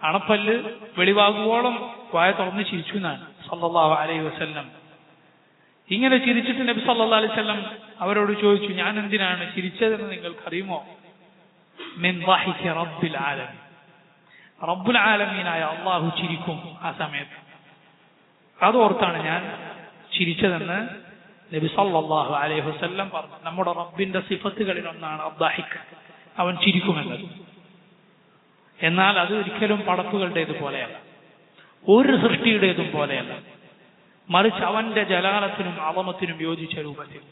അണപ്പല്ല് വെളിവാകുവോളം വായ തുറന്ന് ചിരിച്ചു എന്നാണ് സല്ലല്ലാഹു അലൈഹി വസല്ലം. ഇങ്ങനെ ചിരിച്ചിട്ട് നബി സല്ലല്ലാഹു അലൈഹി വസല്ലം അവരോട് ചോദിച്ചു, ഞാൻ എന്തിനാണ് ചിരിച്ചതെന്ന് നിങ്ങൾക്കറിയുമോ? മിൻ ളാഹികി റബ്ബിൽ ആലമീൻ, റബ്ബുൽ ആലമീനായ അള്ളാഹു ചിരിക്കും ആ സമയത്ത്, അതോർത്താണ് ഞാൻ ചിരിച്ചതെന്ന് നബി സല്ലല്ലാഹു അലൈഹി വസല്ലം പറഞ്ഞു. നമ്മുടെ റബ്ബിന്റെ സിഫത്തുകളിൽ ഒന്നാണ് അദ്ദാഹിക്, അവൻ ചിരിക്കുമെന്നത്. എന്നാൽ അത് ഒരിക്കലും പടപ്പുകളുടേത് പോലെയല്ല, ഒരു സൃഷ്ടിയുടേതും പോലെയല്ല, മറിച്ച് അവന്റെ ജലാലത്തിനും അളമത്തിനും യോജിച്ച രൂപത്തിൽ.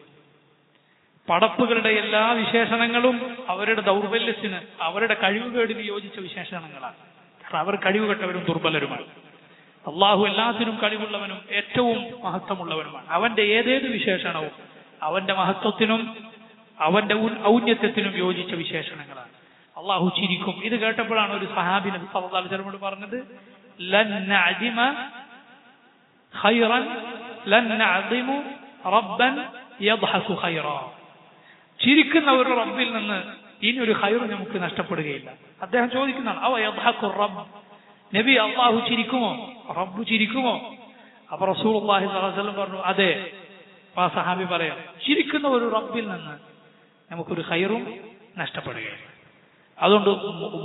പടപ്പുകളുടെ എല്ലാ വിശേഷണങ്ങളും അവരുടെ ദൗർബല്യത്തിന്, അവരുടെ കഴിവുകേടിന് യോജിച്ച വിശേഷണങ്ങളാണ്. കാരണം അവർ കഴിവുകെട്ടവരും ദുർബലരുമാണ്. അള്ളാഹു എല്ലാത്തിനും കഴിവുള്ളവനും ഏറ്റവും മഹത്വമുള്ളവനുമാണ്. അവന്റെ ഏതേത് വിശേഷണവും അവന്റെ മഹത്വത്തിനും അവന്റെ ഔന്നത്യത്തിനും യോജിച്ച വിശേഷണങ്ങളാണ്. അള്ളാഹു ചിരിക്കും. ഇത് കേട്ടപ്പോഴാണ് ഒരു സഹാബി നബി സല്ലല്ലാഹു അലൈഹി വസല്ലമയോട് പറഞ്ഞത്, ലൻ നഅദിമ ഖൈറൻ ലൻ നഅദിമു റബ്ബൻ യദ്ഹകു ഖൈറാ. ചിരിക്കുന്ന ഒരു റബ്ബിൽ നിന്ന് ഇനി ഒരു ഖൈർ നമുക്ക് നഷ്ടപ്പെടുകയില്ല. അദ്ദേഹം ചോദിക്കുന്നതാണ്, അവ യദ്ഹകു റബ്ബ്, നബി അള്ളാഹു ചിരിക്കുമോ, റബ്ബ് ചിരിക്കുമോ? അപ്പൊ റസൂലുള്ളാഹി സ്വല്ലല്ലാഹു അലൈഹി വസല്ലം പറഞ്ഞു, അതെ. ആ സഹാബി പറയാം, ചിരിക്കുന്ന ഒരു റബ്ബിൽ നിന്ന് നമുക്കൊരു ഖൈറും നഷ്ടപ്പെടുകയില്ല. അതുകൊണ്ട്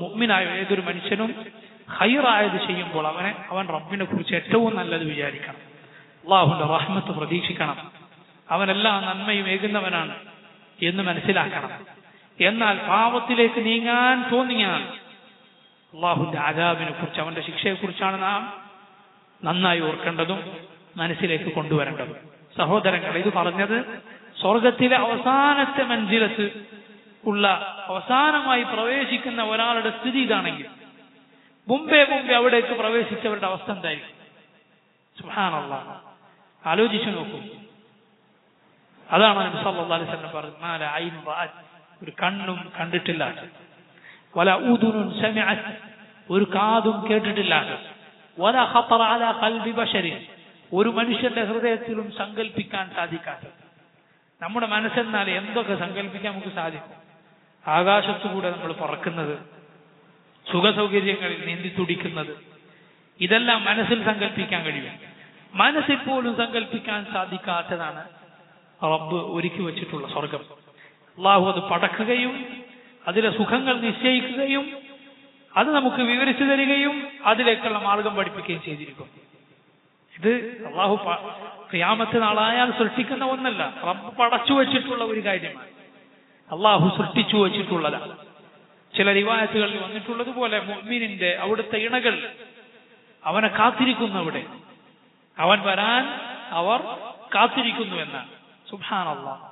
മുഅ്മിനായ ഏതൊരു മനുഷ്യനും ഖൈറായത് ചെയ്യുമ്പോൾ അവൻ റബ്ബിനെ കുറിച്ച് ഏറ്റവും നല്ലത് വിചാരിക്കണം, അള്ളാഹുവിന്റെ റഹ്മത്ത് പ്രതീക്ഷിക്കണം, അവനെല്ലാ നന്മയും ഏകുന്നവനാണ് എന്ന് മനസ്സിലാക്കണം. എന്നാൽ പാപത്തിലേക്ക് നീങ്ങാൻ തോന്നിയാൽ അള്ളാഹുവിന്റെ അദാബിനെ കുറിച്ച്, അവന്റെ ശിക്ഷയെ കുറിച്ചാണ് നാം നന്നായി ഓർക്കേണ്ടതും മനസ്സിലേക്ക് കൊണ്ടുവരേണ്ടതും. സഹോദരങ്ങൾ, ഇത് പറഞ്ഞത് സ്വർഗത്തിലെ അവസാനത്തെ മൻസിലത്ത് ഉള്ള അവസാനമായി പ്രവേശിക്കുന്ന ഒരാളുടെ സ്ഥിതി ഇതാണെങ്കിൽ മുമ്പേ അവിടേക്ക് പ്രവേശിച്ചവരുടെ അവസ്ഥ എന്തായിരിക്കും? സുബ്ഹാനല്ലാഹ്, ആലോചിച്ചു നോക്കൂ. അതാണ് നബി സല്ലല്ലാഹു അലൈഹി വസല്ലം പറഞ്ഞത്, മാല ഐൻ റഅത്, ഒരു കണ്ണും കണ്ടിട്ടില്ലാത്ത, വല ഉദുനുൻ സമിഅത്, ഒരു കാതും കേട്ടിട്ടില്ലാത്ത, വല ഖതറ അലാ ഖൽബി ബശരി, ഒരു മനുഷ്യന്റെ ഹൃദയത്തിലും സങ്കല്പിക്കാൻ സാധിക്കാത്ത. നമ്മുടെ മനസ്സെന്നാൽ എന്തൊക്കെ സങ്കല്പിക്കാൻ നമുക്ക് സാധിക്കും? ആകാശത്തുകൂടെ നമ്മൾ പറക്കുന്നത്, സുഖസൗകര്യങ്ങളിൽ നീന്തി തുടിക്കുന്നത്, ഇതെല്ലാം മനസ്സിൽ സങ്കല്പിക്കാൻ കഴിയും. മനസ്സിൽ പോലും സങ്കല്പിക്കാൻ സാധിക്കാത്തതാണ് റബ്ബ് ഒരുക്കി വെച്ചിട്ടുള്ള സ്വർഗം. അള്ളാഹു അത് പടക്കുകയും അതിലെ സുഖങ്ങൾ നിശ്ചയിക്കുകയും അത് നമുക്ക് വിവരിച്ചു തരികയും അതിലേക്കുള്ള മാർഗം പഠിപ്പിക്കുകയും ചെയ്തിരിക്കും. ഇത് അള്ളാഹു ഖിയാമത്ത് നാളായാൽ സൃഷ്ടിക്കുന്ന ഒന്നല്ല, റബ്ബ് പടച്ചു വെച്ചിട്ടുള്ള ഒരു കാര്യമാണ്. അള്ളാഹു സൃഷ്ടിച്ചു വെച്ചിട്ടുള്ളതാണ്. ചില റിവായത്തുകളിൽ വന്നിട്ടുള്ളതുപോലെ മുഅ്മിനിന്റെ അവിടുത്തെ ഇണകൾ അവനെ കാത്തിരിക്കുന്നു, അവിടെ അവൻ വരാൻ അവർ കാത്തിരിക്കുന്നു എന്നാണ്. സുബ്ഹാനല്ലാഹ്.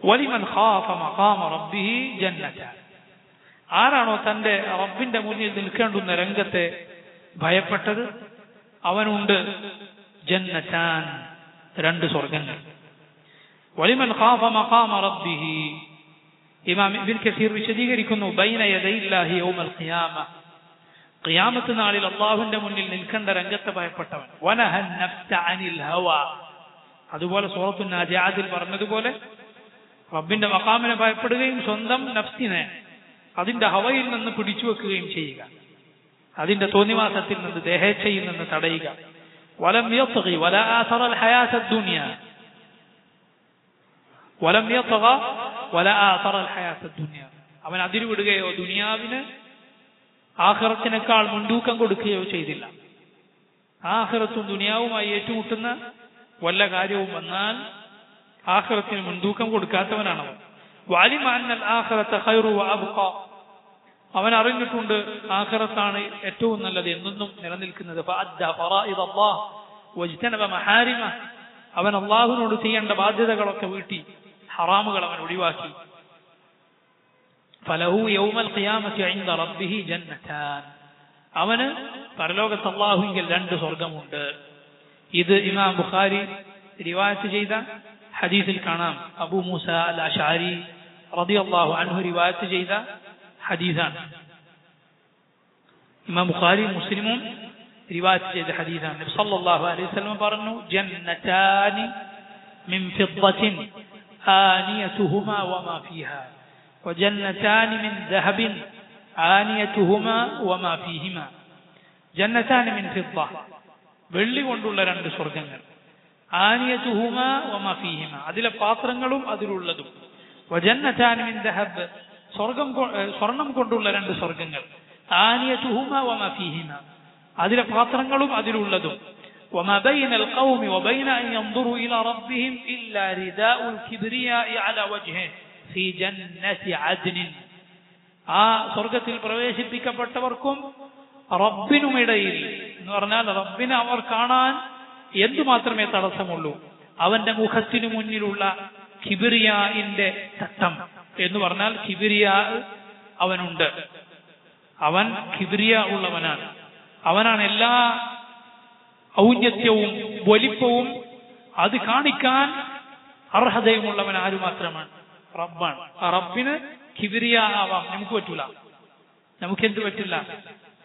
വലിമൻ ഖാഫ മഖാമ റബ്ബിഹി ജന്നതാൻ, ആരാണോ തന്റെ റബ്ബിന്റെ മുന്നിൽ നിൽക്കേണ്ടുന്ന രംഗത്തെ ഭയപ്പെട്ടത്, അവനുണ്ട് ജന്നതാൻ, രണ്ട് സ്വർഗങ്ങൾ. വലിമൻ ഖാഫ മഖാമ റബ്ബിഹി, ഇമാം ഇബ്നു കസീർ വിശദീകരിക്കുന്നു, ബൈന യദൈല്ലാഹി യൗമൽ ഖിയാമ, ഖിയാമത്ത് നാളിൽ അല്ലാഹുവിന്റെ മുന്നിൽ നിൽക്കേണ്ട രംഗത്തെ ഭയപ്പെട്ടവൻ. വനഹൻ നഫ്സ അനിൽ ഹവാ, അതുപോലെ സൂറത്തു നാജിആത്തിൽ പറഞ്ഞതുപോലെ റബ്ബിന്റെ മഖാമിനെ ഭയപ്പെടുകയും സ്വന്തം നഫ്സിനെ അതിന്റെ ഹവയിൽ നിന്ന് പിടിച്ചു വെക്കുകയും ചെയ്യുക, അതിന്റെ തോന്നിവാസത്തിൽ നിന്ന്, ദേഹേച്ഛയിൽ നിന്ന് തടയുക. വലം യത്ഗി വലാ ആസറൽ ഹയാത്തദ് ദുനിയ, വലം യത്ഗ വലാ ആസറൽ ഹയാത്തദ് ദുനിയ, അവൻ അതിരുവിടുകയോ ദുനിയാവിന് ആഖിറത്തിനേക്കാൾ മുൻതൂക്കം കൊടുക്കുകയോ ചെയ്തില്ല. ആഖിറത്തും ദുനിയാവുമായി ഏറ്റുമുട്ടുന്ന വല്ല കാര്യവും വന്നാൽ ആഖിറത്തിന് മുൻതൂക്കം കൊടുക്കാത്തവനാണ് അവൻ. വഅലിമ അന്നൽ ആഖിറത ഖൈറു വഅബ്ഖ, അവൻ അറിഞ്ഞിട്ടുണ്ട് ആഖിറത്താണ് ഏറ്റവും നല്ലത്, എന്നും നിലനിൽക്കുന്നത്. അവൻ അള്ളാഹുവിനോട് ചെയ്യേണ്ട ബാധ്യതകളൊക്കെ വീട്ടി ഹറാമുകൾ അവൻ ഒഴിവാക്കി. ഫലഹു യൗമൽ ഖിയാമത്തി ഇൻദ റബ്ബിഹി ജന്നതാൻ, അവന് പരലോകത്ത് അല്ലാഹുവിങ്കൽ 2 സ്വർഗ്ഗമുണ്ട്. ഇത് ഇമാം ബുഖാരി റിവായത്ത് ചെയ്ത ഹദീസിൽ കാണാം. അബൂ മൂസ അൽ അശ്അരി റളിയല്ലാഹു അൻഹു റിവായത്ത് ചെയ്ത ഹദീസാണ്. ഇമാം ബുഖാരി മുസ്ലിമും റിവായത്ത് ചെയ്ത ഹദീസാണ്. നബി സല്ലല്ലാഹു അലൈഹി വസല്ലം പറഞ്ഞു, ജന്നതാനി മിൻ ഫിദ്ദത്തിൻ ആനിയതുഹുമാ വമാ ഫീഹാ വജന്നതാനി മിൻ ദഹബിൻ ആനിയതുഹുമാ വമാ ഫീഹിമാ. ജന്നതാനി മിൻ ഫിദ്ദ, വെള്ളി കൊണ്ടുള്ള 2 സ്വർഗ്ഗങ്ങൾ. ആനിയതുഹുമാ വമാ ഫീഹിമാ, അതിലെ പാത്രങ്ങളും അതിലുള്ളതും. വജന്നതാനി മിൻ ദഹബ്, സ്വർണം കൊണ്ടുള്ള 2 സ്വർഗ്ഗങ്ങൾ. ആനിയതുഹുമാ വമാ ഫീഹിമാ, അതിലെ പാത്രങ്ങളും അതിലുള്ളതും. വമാ ബൈനൽ ഖൗമി വബൈന അൻ യൻദുറു ഇലാ റബ്ബിഹിം ഇല്ലാ റിദാഉൽ കിബ്രിയാഇ അലാ വജ്ഹിഹി ഫീ ജന്നതി അദ്നിൻ. ആ സ്വർഗ്ഗത്തിൽ പ്രവേശിപ്പിക്കപ്പെട്ടവർക്കും റബ്ബിനുമിടയിൽ എന്ന് പറഞ്ഞാൽ റബ്ബിനെ അവർ കാണാൻ എന്തുമാത്രമേ തടസ്സമുള്ളൂ, അവന്റെ മുഖത്തിനു മുന്നിലുള്ള കിബ്രിയാഇന്റെ തട്ടം എന്ന് പറഞ്ഞാൽ കിബ്രിയാ അവനുണ്ട്. അവൻ കിബ്രിയ ഉള്ളവനാണ്. അവനാണ് എല്ലാ ഔന്നത്യവും വലിപ്പവും അത് കാണിക്കാൻ അർഹതയുമുള്ളവൻ ആര് മാത്രമാണ്? റബ്ബാണ്. ആ റബ്ബിന് കിബ്രിയ ആവാം, നമുക്ക് പറ്റൂല. നമുക്കെന്ത് പറ്റില്ല?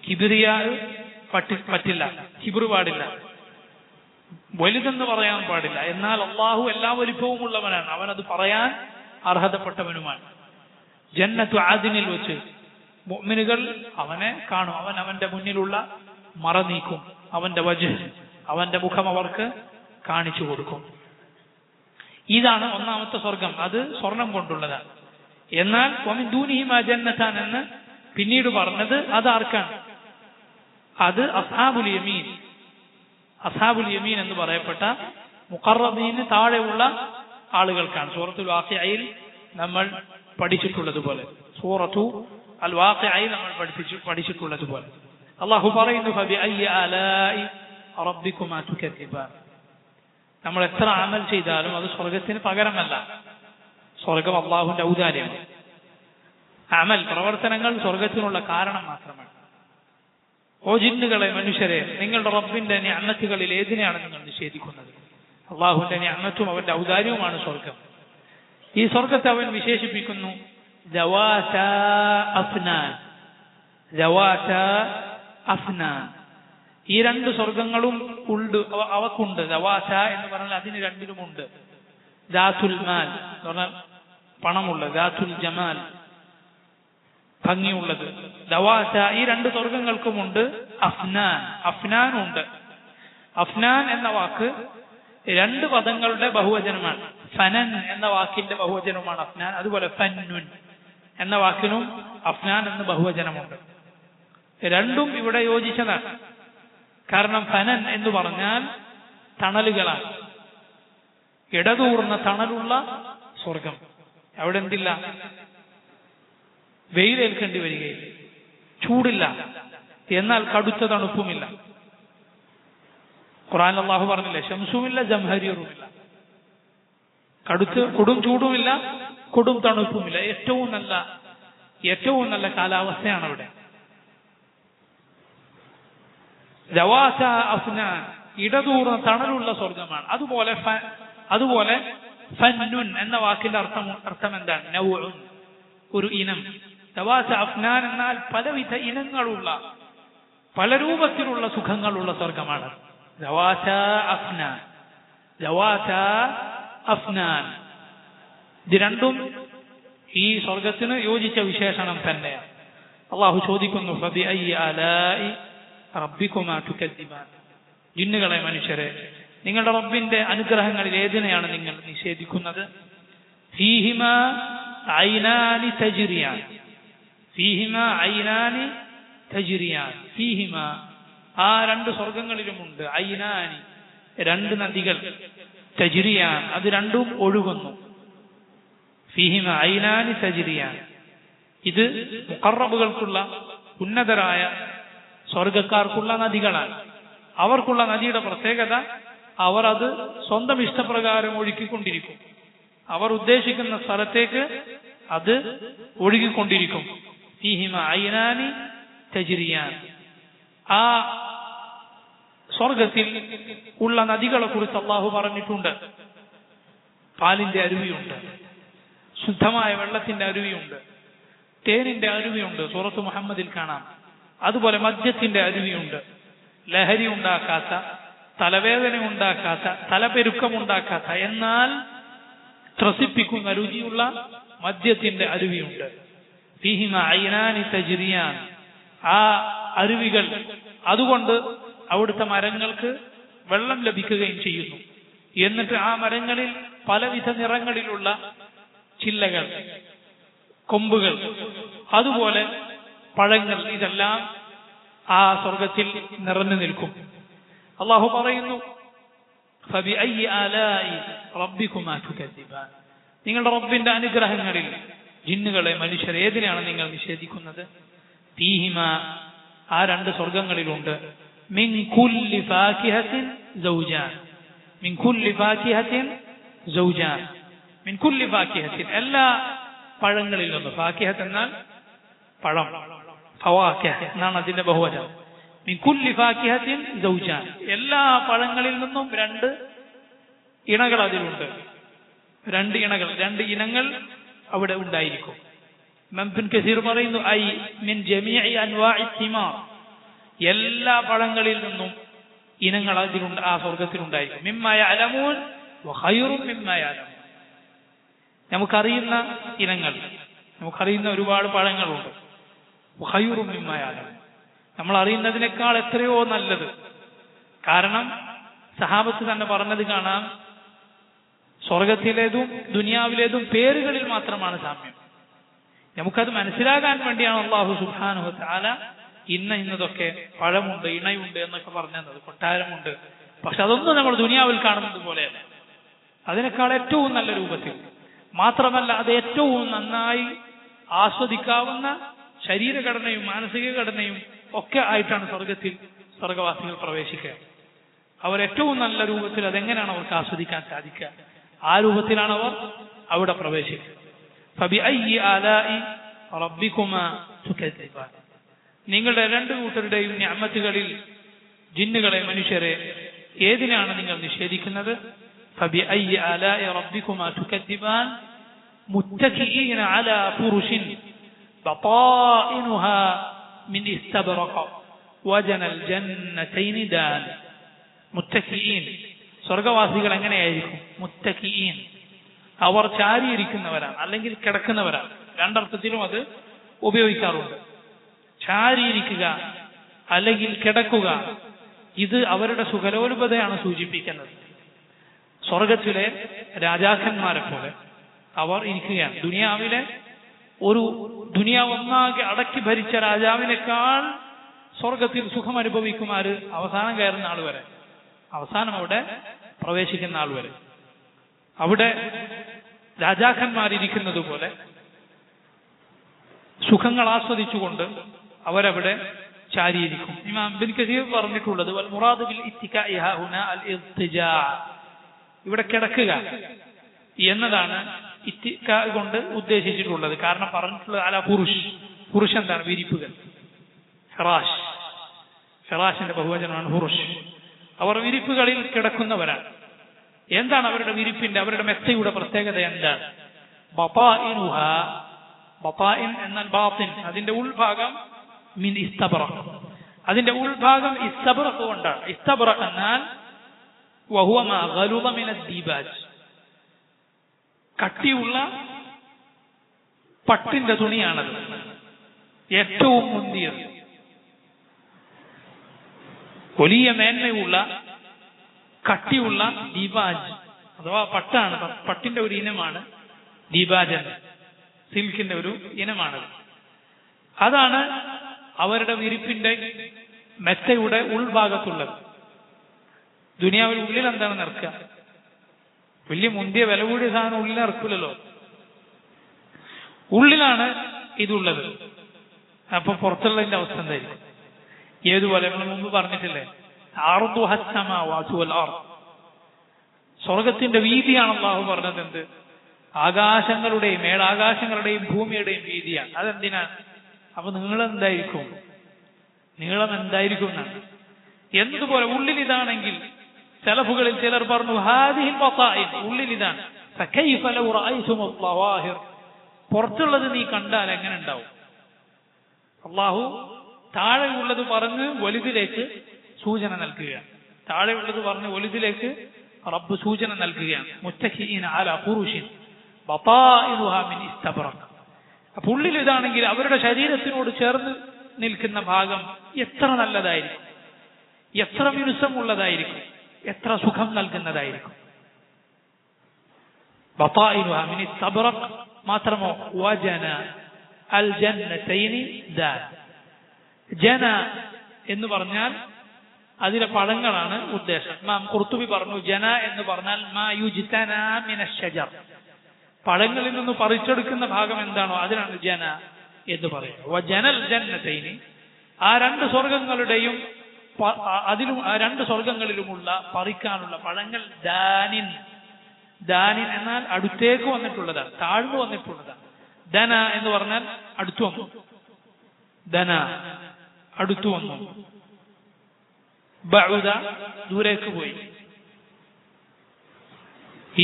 കിബ്രിയ പറ്റില്ല, കിബ്റ് പാടില്ല, വലുതെന്ന് പറയാൻ പാടില്ല. എന്നാൽ അള്ളാഹു എല്ലാ വലിപ്പവും ഉള്ളവനാണ്, അവനത് പറയാൻ അർഹതപ്പെട്ടവനുമാണ്. ജന്നത്തു ആദിനിൽ വെച്ച് മുഅ്മിനുകൾ അവനെ കാണും. അവൻ അവന്റെ മുന്നിലുള്ള മറ നീക്കും, അവന്റെ വജ്ഹ്, അവന്റെ മുഖം അവർക്ക് കാണിച്ചു കൊടുക്കും. ഇതാണ് ഒന്നാമത്തെ സ്വർഗം, അത് സ്വർണം കൊണ്ടുള്ളതാണ്. എന്നാൽ വമിൻ ദൂനിഹിമാ ജന്നതാൻ എന്ന് പിന്നീട് പറഞ്ഞത് അത് ആർക്കാണ്? അത് അസ്ഹാബുൽ യമീൻ. അസ്ഹാബുൽ യമീൻ എന്ന് പറയപ്പെട്ട മുഖറബീന് താഴെയുള്ള ആളുകൾക്കാണ്. സൂറത്തുൽ വാഖിഅയിൽ നമ്മൾ പഠിച്ചിട്ടുള്ളതുപോലെ, സൂറത്തു അൽ വാഖിഅയിൽ നമ്മൾ പഠിച്ചിട്ടുള്ളതുപോലെ അല്ലാഹു പറയുന്നു, ഫബിഅയ്യി ആലാഇ റബ്ബികുമാ തുകദ്ദിബാൻ. നമ്മൾ എത്ര അമൽ ചെയ്താലും അത് സ്വർഗത്തിന് പകരമല്ല. സ്വർഗം അള്ളാഹുവിന്റെ ഔദാര്യമാണ്. അമൽ, പ്രവർത്തനങ്ങൾ സ്വർഗത്തിനുള്ള കാരണം മാത്രമാണ്. ഓ ജിന്നുകളെ, മനുഷ്യരെ, നിങ്ങളുടെ റബ്ബിന്റെ നിഅമത്തുകളിൽ ഏതിനെയാണ് നിങ്ങൾ നിഷേധിക്കുന്നത്? അള്ളാഹുവിന്റെ നിഅമത്തും അവന്റെ ഔദാര്യവുമാണ് സ്വർഗം. ഈ സ്വർഗത്തെ അവൻ വിശേഷിപ്പിക്കുന്നു ദവാതാ അഫ്നാൻ. ദവാതാ അഫ്നാൻ, ഈ 2 സ്വർഗങ്ങളും ഉണ്ട്, അവക്കുണ്ട്. ദവാത എന്ന് പറഞ്ഞാൽ അതിന് 2നുമുണ്ട്. ദാത്തുൽ മാൽ എന്ന് പറഞ്ഞാൽ പണമുള്ളത്, ദാത്തുൽ ജമാൽ ഭംഗിയുള്ളത്. ദവാത ഈ 2 സ്വർഗങ്ങൾക്കുമുണ്ട്. അഫ്നാൻ, അഫ്നാനുണ്ട്. അഫ്നാൻ എന്ന വാക്ക് 2 പദങ്ങളുടെ ബഹുവചനമാണ്. ഫനൻ എന്ന വാക്കിന്റെ ബഹുവചനമാണ് അഫ്നാൻ. അതുപോലെ ഫന്നുൻ എന്ന വാക്കിനും അഫ്നാൻ എന്ന് ബഹുവചനമുണ്ട്. 2ഉം ഇവിടെ യോജിച്ചതാണ്. കാരണം ഫനൻ എന്ന് പറഞ്ഞാൽ തണലുകളാണ്, ഇടതൂർന്ന തണലുള്ള സ്വർഗം. അവിടെ എന്തില്ല? വെയിലേൽക്കേണ്ടി വരികയില്ല, ചൂടില്ല, എന്നാൽ കടുത്ത തണുപ്പുമില്ല. ഖുർആനിൽ അല്ലാഹു പറഞ്ഞില്ലേ, ശംസുമില്ല ജംഹരീറുമില്ല, കൊടും ചൂടുമില്ല, കൊടും തണുപ്പുമില്ല. ഏറ്റവും നല്ല കാലാവസ്ഥയാണ് അവിടെ. ദവാത അഫ്നാൻ, ഇടതൂർന്ന തണലുള്ള സ്വർഗമാണ്. അതുപോലെ ഫന്നുൻ എന്ന വാക്കിന്റെ അർത്ഥം എന്താണ്? നൗഉൻ, ഒരു ഇനം. ദവാത അഫ്നാൻ എന്നാൽ പലവിധ ഇനങ്ങളുള്ള, പല രൂപത്തിലുള്ള സുഖങ്ങളുള്ള സ്വർഗമാണ്. ദവാത അഫ്നാൻ, ദവാത അഫ്നാൻ, ഇത് 2ഉം ഈ സ്വർഗത്തിന് യോജിച്ച വിശേഷണം തന്നെയാണ്. അള്ളാഹു ചോദിക്കുന്നു, ഫബിഅയ്യി ആലാഇ റബ്ബികുമാ തുകദ്ദിബാൻ. ജിന്നുകളെ, മനുഷ്യരെ, നിങ്ങളുടെ റബ്ബിന്റെ അനുഗ്രഹങ്ങളിൽ ഏതിനെയാണ് നിങ്ങൾ നിഷേധിക്കുന്നത്? ഫീഹിമാ ഐനാനി തജ്രിയാൻ, ഫീഹിമാ ഐനാനി തജ്രിയാൻ. ഫീഹിമാ, ആ 2 സ്വർഗങ്ങളിലുമുണ്ട്. ഐനാനി, 2 നദികൾ. തജ്രിയാൻ, അത് 2ഉം ഒഴുകുന്നു. ഫീഹിമാ ഐനാനി തജ്രിയാൻ. ഇത് മുഖറബുകൾക്കുള്ള ഉന്നതരായ സ്വർഗക്കാർക്കുള്ള നദികളാണ്. അവർക്കുള്ള നദിയുടെ പ്രത്യേകത, അവർ അത് സ്വന്തം ഇഷ്ടപ്രകാരം ഒഴുക്കിക്കൊണ്ടിരിക്കും. അവർ ഉദ്ദേശിക്കുന്ന സ്ഥലത്തേക്ക് അത് ഒഴുകിക്കൊണ്ടിരിക്കും. ഫീഹിമ ഐനാനി തജ്രിയാൻ. ആ സ്വർഗത്തിൽ ഉള്ള നദികളെ കുറിച്ച് അള്ളാഹു പറഞ്ഞിട്ടുണ്ട്. പാലിന്റെ അരുവിയുണ്ട്, ശുദ്ധമായ വെള്ളത്തിന്റെ അരുവിയുണ്ട്, തേനിന്റെ അരുവിയുണ്ട്, സൂറത്ത് മുഹമ്മദിൽ കാണാം. അതുപോലെ മദ്യത്തിന്റെ അരുവിയുണ്ട്, ലഹരി ഉണ്ടാക്കാത്ത, തലവേദന ഉണ്ടാക്കാത്ത, തലപെരുക്കമുണ്ടാക്കാത്ത, എന്നാൽ ത്രസിപ്പിക്കുന്ന രുചിയുള്ള മദ്യത്തിന്റെ അരുവിയുണ്ട്. ഫീഹിമ ഐനാനി തജ്രിയാൻ. ആ അരുവികൾ അതുകൊണ്ട് അവിടുത്തെ മരങ്ങൾക്ക് വെള്ളം ലഭിക്കുകയും ചെയ്യുന്നു. എന്നിട്ട് ആ മരങ്ങളിൽ പലവിധ നിറങ്ങളിലുള്ള ചില്ലകൾ, കൊമ്പുകൾ, അതുപോലെ പഴങ്ങൾ, ഇതെല്ലാം ആ സ്വർഗത്തിൽ നിറഞ്ഞു നിൽക്കും. അള്ളാഹു പറയുന്നു, ഫബിഅയ്യി ആലാഇ റബ്ബികുമാ തുകദ്ദിബാൻ. നിങ്ങളുടെ റബ്ബിന്റെ അനുഗ്രഹങ്ങളിൽ ജിന്നുകളെ, മനുഷ്യരെ ഏതിനെയാണ് നിങ്ങൾ നിഷേധിക്കുന്നത്? ഫീഹിമ, ആ രണ്ട് സ്വർഗങ്ങളിലുണ്ട്, മിൻ കുല്ലി ഫാകിഹത്തിൻ സൗജാൻ. മിൻ കുല്ലി ഫാകിഹത്തിൻ സൗജാൻ. മിൻ കുല്ലി ഫാകിഹത്തിൻ, എല്ലാ പഴങ്ങളിൽ നിന്നും. ഫാകിഹത്ത് എന്നാൽ പഴം, ഫവാകിഹ എന്നാണ് അതിന്റെ ബഹുവചനം. മിൻ കുല്ലി ഫാകിഹത്തിൻ സൗജാൻ, എല്ലാ പഴങ്ങളിൽ നിന്നും രണ്ട് ഇണകൾ അതിലുണ്ട്. രണ്ട് ഇണകൾ, രണ്ട് ഇനങ്ങൾ അവിടെ ഉണ്ടായിരിക്കും. ഇമാം ഇബ്നു കസീർ പറയുന്നു, ഐ മിൻ ജമീഇ അൻവാഇ തിമാർ, എല്ലാ പഴങ്ങളിൽ നിന്നും ഇനങ്ങൾ അതിലുണ്ട്, ആ സ്വർഗത്തിലുണ്ടായിരിക്കും. മിമ്മ യഅലമൂൻ വഖൈറും മിമ്മ യഅലമൂൻ. നമുക്കറിയുന്ന ഇനങ്ങൾ, നമുക്കറിയുന്ന ഒരുപാട് പഴങ്ങളുണ്ട്. വഖൈറും മിമ്മ യഅലമൂൻ, നമ്മൾ അറിയുന്നതിനേക്കാൾ എത്രയോ നല്ലത്. കാരണം സഹാബത്ത് തന്നെ പറഞ്ഞത് കാണാം, സ്വർഗത്തിലേതും ദുനിയാവിലേതും പേരുകളിൽ മാത്രമാണ് സാമ്യം. നമുക്കത് മനസ്സിലാകാൻ വേണ്ടിയാണ് അല്ലാഹു സുബ്ഹാനഹു വ തആല ഇന്നതൊക്കെ പഴമുണ്ട്, ഇണയുണ്ട് എന്നൊക്കെ പറഞ്ഞത്, കൊട്ടാരമുണ്ട്. പക്ഷെ അതൊന്നും നമ്മൾ ദുനിയാവിൽ കാണുന്നത് പോലെയല്ല. അതിനേക്കാൾ ഏറ്റവും നല്ല രൂപത്തിൽ, മാത്രമല്ല അത് ഏറ്റവും നന്നായി ആസ്വദിക്കാവുന്ന ശരീരഘടനയും മാനസിക ഘടനയും ഒക്കെ ആയിട്ടാണ് സ്വർഗത്തിൽ സ്വർഗവാസികൾ പ്രവേശിക്കുക. അവർ ഏറ്റവും നല്ല രൂപത്തിൽ അതെങ്ങനെയാണ് അവർക്ക് ആസ്വദിക്കാൻ സാധിക്കുക, ആ രൂപത്തിലാണ് അവർ അവിടെ പ്രവേശിക്കുക. ഫബിഅയ്യി ആലാഇ റബ്ബികുമാ തുകദ്ദിബാൻ. നിങ്ങളുടെ രണ്ടു കൂട്ടരുടെയും നിഅമത്തുകളിൽ ജിന്നുകളെ, മനുഷ്യരെ ഏതിനാണ് നിങ്ങൾ നിഷേധിക്കുന്നത്? ഫബിഅയ്യി ആലാഇ റബ്ബികുമാ തുകദ്ദിബാൻ. മുത്തകിഈന അലാ ഫുറുശിൻ ബതാഇനുഹാ മിൻ ഇസ്തബ്റഖ വജനൽ ജന്നതൈനി ദാൻ. മുത്തകിഈൻ, സ്വർഗവാസികൾ എങ്ങനെയായിരിക്കും? മുത്തകിഈൻ, അവർ ചാരിയിരിക്കുന്നവരാണ്, അല്ലെങ്കിൽ കിടക്കുന്നവരാണ്. രണ്ടർത്ഥത്തിലും അത് ഉപയോഗിക്കാറുണ്ട്. ചാരിയിരിക്കുക അല്ലെങ്കിൽ കിടക്കുക, ഇത് അവരുടെ സുഖലോലുപതയാണ് സൂചിപ്പിക്കുന്നത്. സ്വർഗത്തിലെ രാജാക്കന്മാരെ പോലെ അവർ ഇരിക്കുകയാണ്. ദുനിയാവൊന്നാകെ അടക്കി ഭരിച്ച രാജാവിനേക്കാൾ സ്വർഗത്തിൽ സുഖം അനുഭവിക്കുമാര് അവസാനം കയറുന്ന ആൾ വരെ, അവസാനം അവിടെ പ്രവേശിക്കുന്ന ആൾ വരെ. അവിടെ രാജാക്കന്മാരിയ്ക്കുന്നത് പോലെ സുഖങ്ങൾ ആസ്വദിച്ചുകൊണ്ട് അവരവിടെ ചാരിയിരിക്കും. ഇമാം ഇബ്നു കസീർ പറഞ്ഞിട്ടുള്ളത്, വൽ മുറാദു ബിൽ ഇത്തികാഇ ഹുനാ അൽ ഇർതിജാ, ഇവിടെ കിടക്കുക എന്നതാണ് ഇത്തികാ കൊണ്ട് ഉദ്ദേശിച്ചിട്ടുള്ളത്. കാരണം പറഞ്ഞിട്ടുള്ളത് അല ഫുറുഷ്. ഫുറുഷ് എന്താണ്? വിരിപ്പുകൾ. ഫിറാഷ്, ഫിറാഷിന്റെ ബഹുവചനമാണ് ഫുറുഷ്. അവർ വിരിപ്പുകളിൽ കിടക്കുന്നവരാണ്. എന്താണ് അവരുടെ വിരിപ്പിന്റെ, അവരുടെ മെത്തയുടെ പ്രത്യേകത എന്താണ്? ബതാഇനുഹാ, ബതാഇൻ എന്നാൽ ബാത്തിൻ, അതിന്റെ ഉൾഭാഗം മിൻ ഇസ്തബ്റഖ്, അതിന്റെ ഉൾഭാഗം ഇസ്തബ്റഖ് കൊണ്ടാണ്. ഇസ്തബ്റഖ് എന്നാൽ വഹുവ മാ ഗലുദ മിന ദീബാജ്, കട്ടിയുള്ള പട്ടിന്റെ തുണിയാണത്, ഏറ്റവും മുന്തിയത്, വലിയ മേന്മയുള്ള കട്ടിയുള്ള ദീബാജ് അഥവാ പട്ടാണ്. പട്ടിന്റെ ഒരു ഇനമാണ് ദീബാജ്, സിൽക്കിന്റെ ഒരു ഇനമാണത്. അതാണ് അവരുടെ വിരിപ്പിന്റെ മെത്തയുടെ ഉൾഭാഗത്തുള്ളത്. ദുനിയാവിൽ ഉള്ളിൽ എന്താണ് നിറക്കുക? വലിയ മുന്തിയ വില കൂടിയ സാധനം ഉള്ളിൽ ഇറക്കില്ലല്ലോ. ഉള്ളിലാണ് ഇതുള്ളത്. അപ്പൊ പുറത്തുള്ളതിന്റെ അവസ്ഥ എന്തായിരിക്കും? ഏതുപോലെ നമ്മൾ മുമ്പ് പറഞ്ഞിട്ടില്ലേ, സ്വർഗത്തിന്റെ വീതിയാണ് അള്ളാഹു പറഞ്ഞത്. എന്ത്? ആകാശങ്ങളുടെയും ഏഴാകാശങ്ങളുടെയും ഭൂമിയുടെയും വീതിയാണ്. അതെന്തിനാണ്? അപ്പൊ നീളം എന്തായിരിക്കും എന്നാണ്. എന്നതുപോലെ ഉള്ളിൽ ഇതാണെങ്കിൽ സലഫുകളിൽ ചിലർ പറഞ്ഞു ഹാദിഹിൽ ബസായിൻ, ഉള്ളിൽ ഇതാണ്. ഫകൈഫ ലൗ റഅയ്തുമുൽ ളവാഹിർ, പുറത്തുള്ളത് നീ കണ്ടാൽ എങ്ങനെ ഉണ്ടാവും? അള്ളാഹു താഴെയുള്ളത് പറഞ്ഞ് വലുതിലേക്ക് സൂചന നൽകുകയാണ്. താഴെയുള്ളത് പറഞ്ഞ് വലുതിലേക്ക് റബ്ബ് സൂചന നൽകുകയാണ്. മുത്തഖിഈന അലാ ഖുറുശിൻ ബതാഇനുഹാ മിൻ ഇസ്തബ്റഖ്. അപ്പോൾ ഉള്ളിൽ ഇതാണെങ്കിൽ അവരുടെ ശരീരത്തിനോട് ചേർന്ന് നിൽക്കുന്ന ഭാഗം എത്ര നല്ലതായിരിക്കും, എത്ര മിനുസമുള്ളതായിരിക്കും, എത്ര സുഖം നൽകുന്നതായിരിക്കും. ബതാഇനുഹാ മിൻ ഇസ്തബ്റഖ്. മാത്രമോ വജന അൽ ജന്നതൈനി ദാൻ. ജന എന്ന് പറഞ്ഞാൽ അതിലെ പഴങ്ങളാണ് ഉദ്ദേശം. ഇമാം ഖുർത്തുബി പറഞ്ഞു ജന എന്ന് പറഞ്ഞാൽ മാ യുജ്തനാ മിനശ് ശജർ, പഴങ്ങളിൽ നിന്ന് പറിച്ചെടുക്കുന്ന ഭാഗം എന്താണോ അതിനാണ് ജന എന്ന് പറയുന്നത്. വജനൽ ജന്നതൈനി, ആ രണ്ട് സ്വർഗങ്ങളുടെയും അതിലും ആ രണ്ട് സ്വർഗങ്ങളിലുമുള്ള പറിക്കാനുള്ള പഴങ്ങൾ ദാനിൻ. ദാനിൻ എന്നാൽ അടുത്തേക്ക് വന്നിട്ടുള്ളതാണ്, താഴ്ന്നു വന്നിട്ടുള്ളതാണ്. ദന എന്ന് പറഞ്ഞാൽ അടുത്തു വന്നു. ദന അടുത്തു വന്നു. ബഉദ ദൂരേക്ക് പോയി.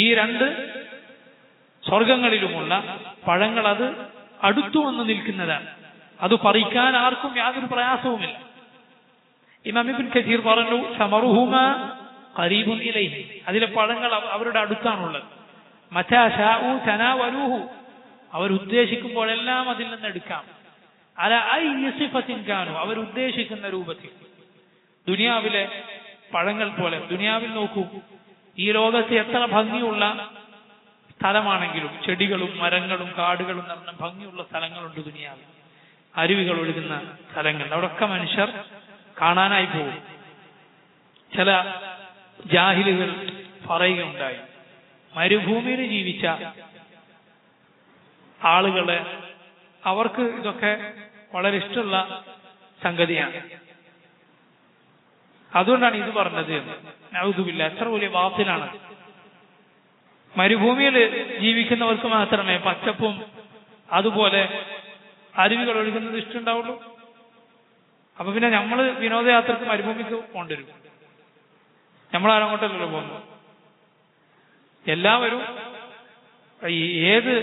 ഈ രണ്ട് സ്വർഗങ്ങളിലുമുള്ള പഴങ്ങൾ അത് അടുത്തു വന്ന് നിൽക്കുന്നതാണ്. അത് പറിക്കാൻ ആർക്കും യാതൊരു പ്രയാസവുമില്ല. ഇമാം ഇബ്നു കസീർ പറഞ്ഞു സമറുഹുമാ ഖരീബുൻ ഇലൈഹി, അതിലെ പഴങ്ങൾ അവരുടെ അടുത്താണുള്ളത്. മതാ ശാഉ തനാവലൂഹു, അവരുദ്ദേശിക്കുമ്പോഴെല്ലാം അതിൽ നിന്ന് എടുക്കാം. അല അയ്യി സിഫത്തിൻ കാനു, അവരുദ്ദേശിക്കുന്ന രൂപത്തിൽ. ദുനിയാവിലെ പഴങ്ങൾ പോലെ. ദുനിയാവിൽ നോക്കൂ, ഈ ലോകത്ത് എത്ര ഭംഗിയുള്ള സ്ഥലമാണെങ്കിലും ചെടികളും മരങ്ങളും കാടുകളും നിറഞ്ഞ ഭംഗിയുള്ള സ്ഥലങ്ങളുണ്ട് ദുനിയാവിൽ. അരുവികൾ ഒഴുകുന്ന സ്ഥലങ്ങൾ, അവിടെയൊക്കെ മനുഷ്യർ കാണാനായി പോകും. ചില ജാഹിലുകൾ പറയുകയുണ്ടായി, മരുഭൂമിയിൽ ജീവിച്ച ആളുകളെ അവർക്ക് ഇതൊക്കെ വളരെ ഇഷ്ടമുള്ള സംഗതിയാണ്, അതുകൊണ്ടാണ് ഇത് പറഞ്ഞത്. നഊദുബില്ലാ, എത്ര വലിയ ബാത്തിലാണ്. മരുഭൂമിയിൽ ജീവിക്കുന്നവർക്ക് മാത്രമേ പച്ചപ്പും അതുപോലെ അരുവികൾ ഒഴുകുന്നത് ഇഷ്ടമുണ്ടാവുള്ളൂ. അപ്പൊ പിന്നെ നമ്മൾ വിനോദയാത്രക്ക് മരുഭൂമിക്ക് പോകേണ്ടി വരും. നമ്മളാരങ്ങോട്ടല്ലോ പോകുന്നു. എല്ലാവരും ഏത്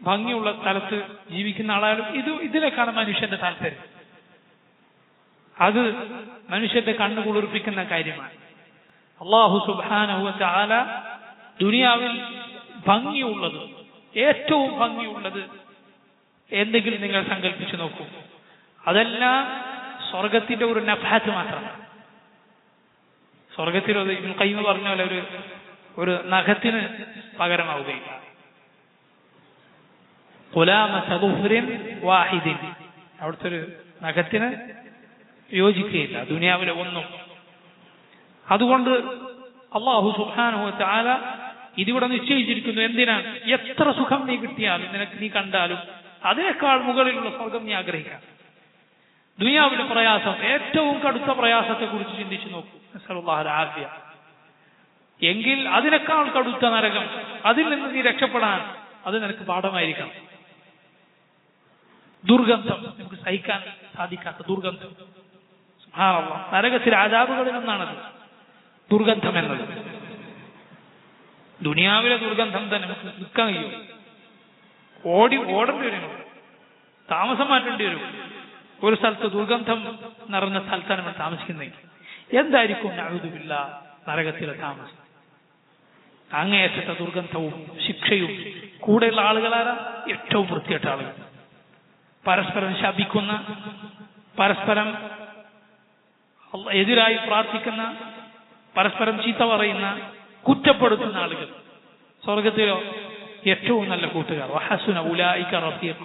ഭംഗിയുള്ള സ്ഥലത്ത് ജീവിക്കുന്ന ആളായാലും ഇതിലേക്കാണ് മനുഷ്യന്റെ താല്പര്യം. അത് മനുഷ്യന്റെ കണ്ണു കുളിർപ്പിക്കുന്ന കാര്യമാണ്. അല്ലാഹു സുബ്ഹാനഹു വ തആല ദുനിയാവിൽ ഭംഗിയുള്ളത്, ഏറ്റവും ഭംഗിയുള്ളത് എന്തെങ്കിലും നിങ്ങൾ സങ്കല്പിച്ചു നോക്കൂ. അതെല്ലാം സ്വർഗത്തിന്റെ ഒരു നഫ്ഹത്ത് മാത്രമാണ്. സ്വർഗത്തിൽ ഇബ്നുൽ ഖയ്യിം പറഞ്ഞ പോലെ ഒരു നഖത്തിന് പകരമാവുകയില്ല. ഖുലാമത ദുഫ്രിൻ വാഹിദിൻ, അവിടുത്തെ ഒരു നഖത്തിന് യോജിക്കുകയില്ല ദുനിയാവിലെ ഒന്നും. അതുകൊണ്ട് അല്ലാഹു സുബ്ഹാനഹു വ തആല ഇതിവിടെ നിശ്ചയിച്ചിരിക്കുന്നു. എന്തിനാണ്? എത്ര സുഖം നീ കിട്ടിയാലും നീ കണ്ടാലും അതിനേക്കാൾ മുകളിലുള്ള സ്വർഗം നീ ആഗ്രഹിക്കാം. ദുനിയാവിലെ പ്രയാസം, ഏറ്റവും കടുത്ത പ്രയാസത്തെ കുറിച്ച് ചിന്തിച്ചു നോക്കൂ. നസ്അലുല്ലാഹൽ ആഫിയ. എങ്കിൽ അതിനേക്കാൾ കടുത്ത നരകം, അതിൽ നിന്ന് നീ രക്ഷപ്പെടാൻ അത് നിനക്ക് പാഠമായിരിക്കണം. ദുർഗന്ധം, നമുക്ക് സഹിക്കാൻ സാധിക്കാത്ത ദുർഗന്ധം. സുബ്ഹാനല്ലാഹ്, നരകത്തിലെ അദാബുകളിൽ ഒന്നാണത് ദുർഗന്ധം എന്നത്. ദുനിയാവിലെ ദുർഗന്ധം തന്നെ നമുക്ക് നിൽക്കാൻ കഴിയും. ഓടേണ്ടി വരും, താമസം മാറ്റേണ്ടി വരും. ഒരു സ്ഥലത്ത് ദുർഗന്ധം നിറഞ്ഞ സ്ഥലത്താണ് നമ്മൾ താമസിക്കുന്നെങ്കിൽ എന്തായിരിക്കും നഊദുബില്ലാ നരകത്തിലെ താമസം? അങ്ങേയറ്റത്തെ ദുർഗന്ധവും ശിക്ഷയും. കൂടെയുള്ള ആളുകളാരാ? ഏറ്റവും വൃത്തികെട്ട ആളുകൾ, പരസ്പരം ശപിക്കുന്ന, പരസ്പരം എതിരായി പ്രാർത്ഥിക്കുന്ന, പരസ്പരം ചീത്ത പറയുന്ന, കുറ്റപ്പെടുത്തുന്ന ആളുകൾ. സ്വർഗത്തിലോ ഏറ്റവും നല്ല കൂട്ടുകാർ. വഹസുന ഉലൈക റഫീഖ,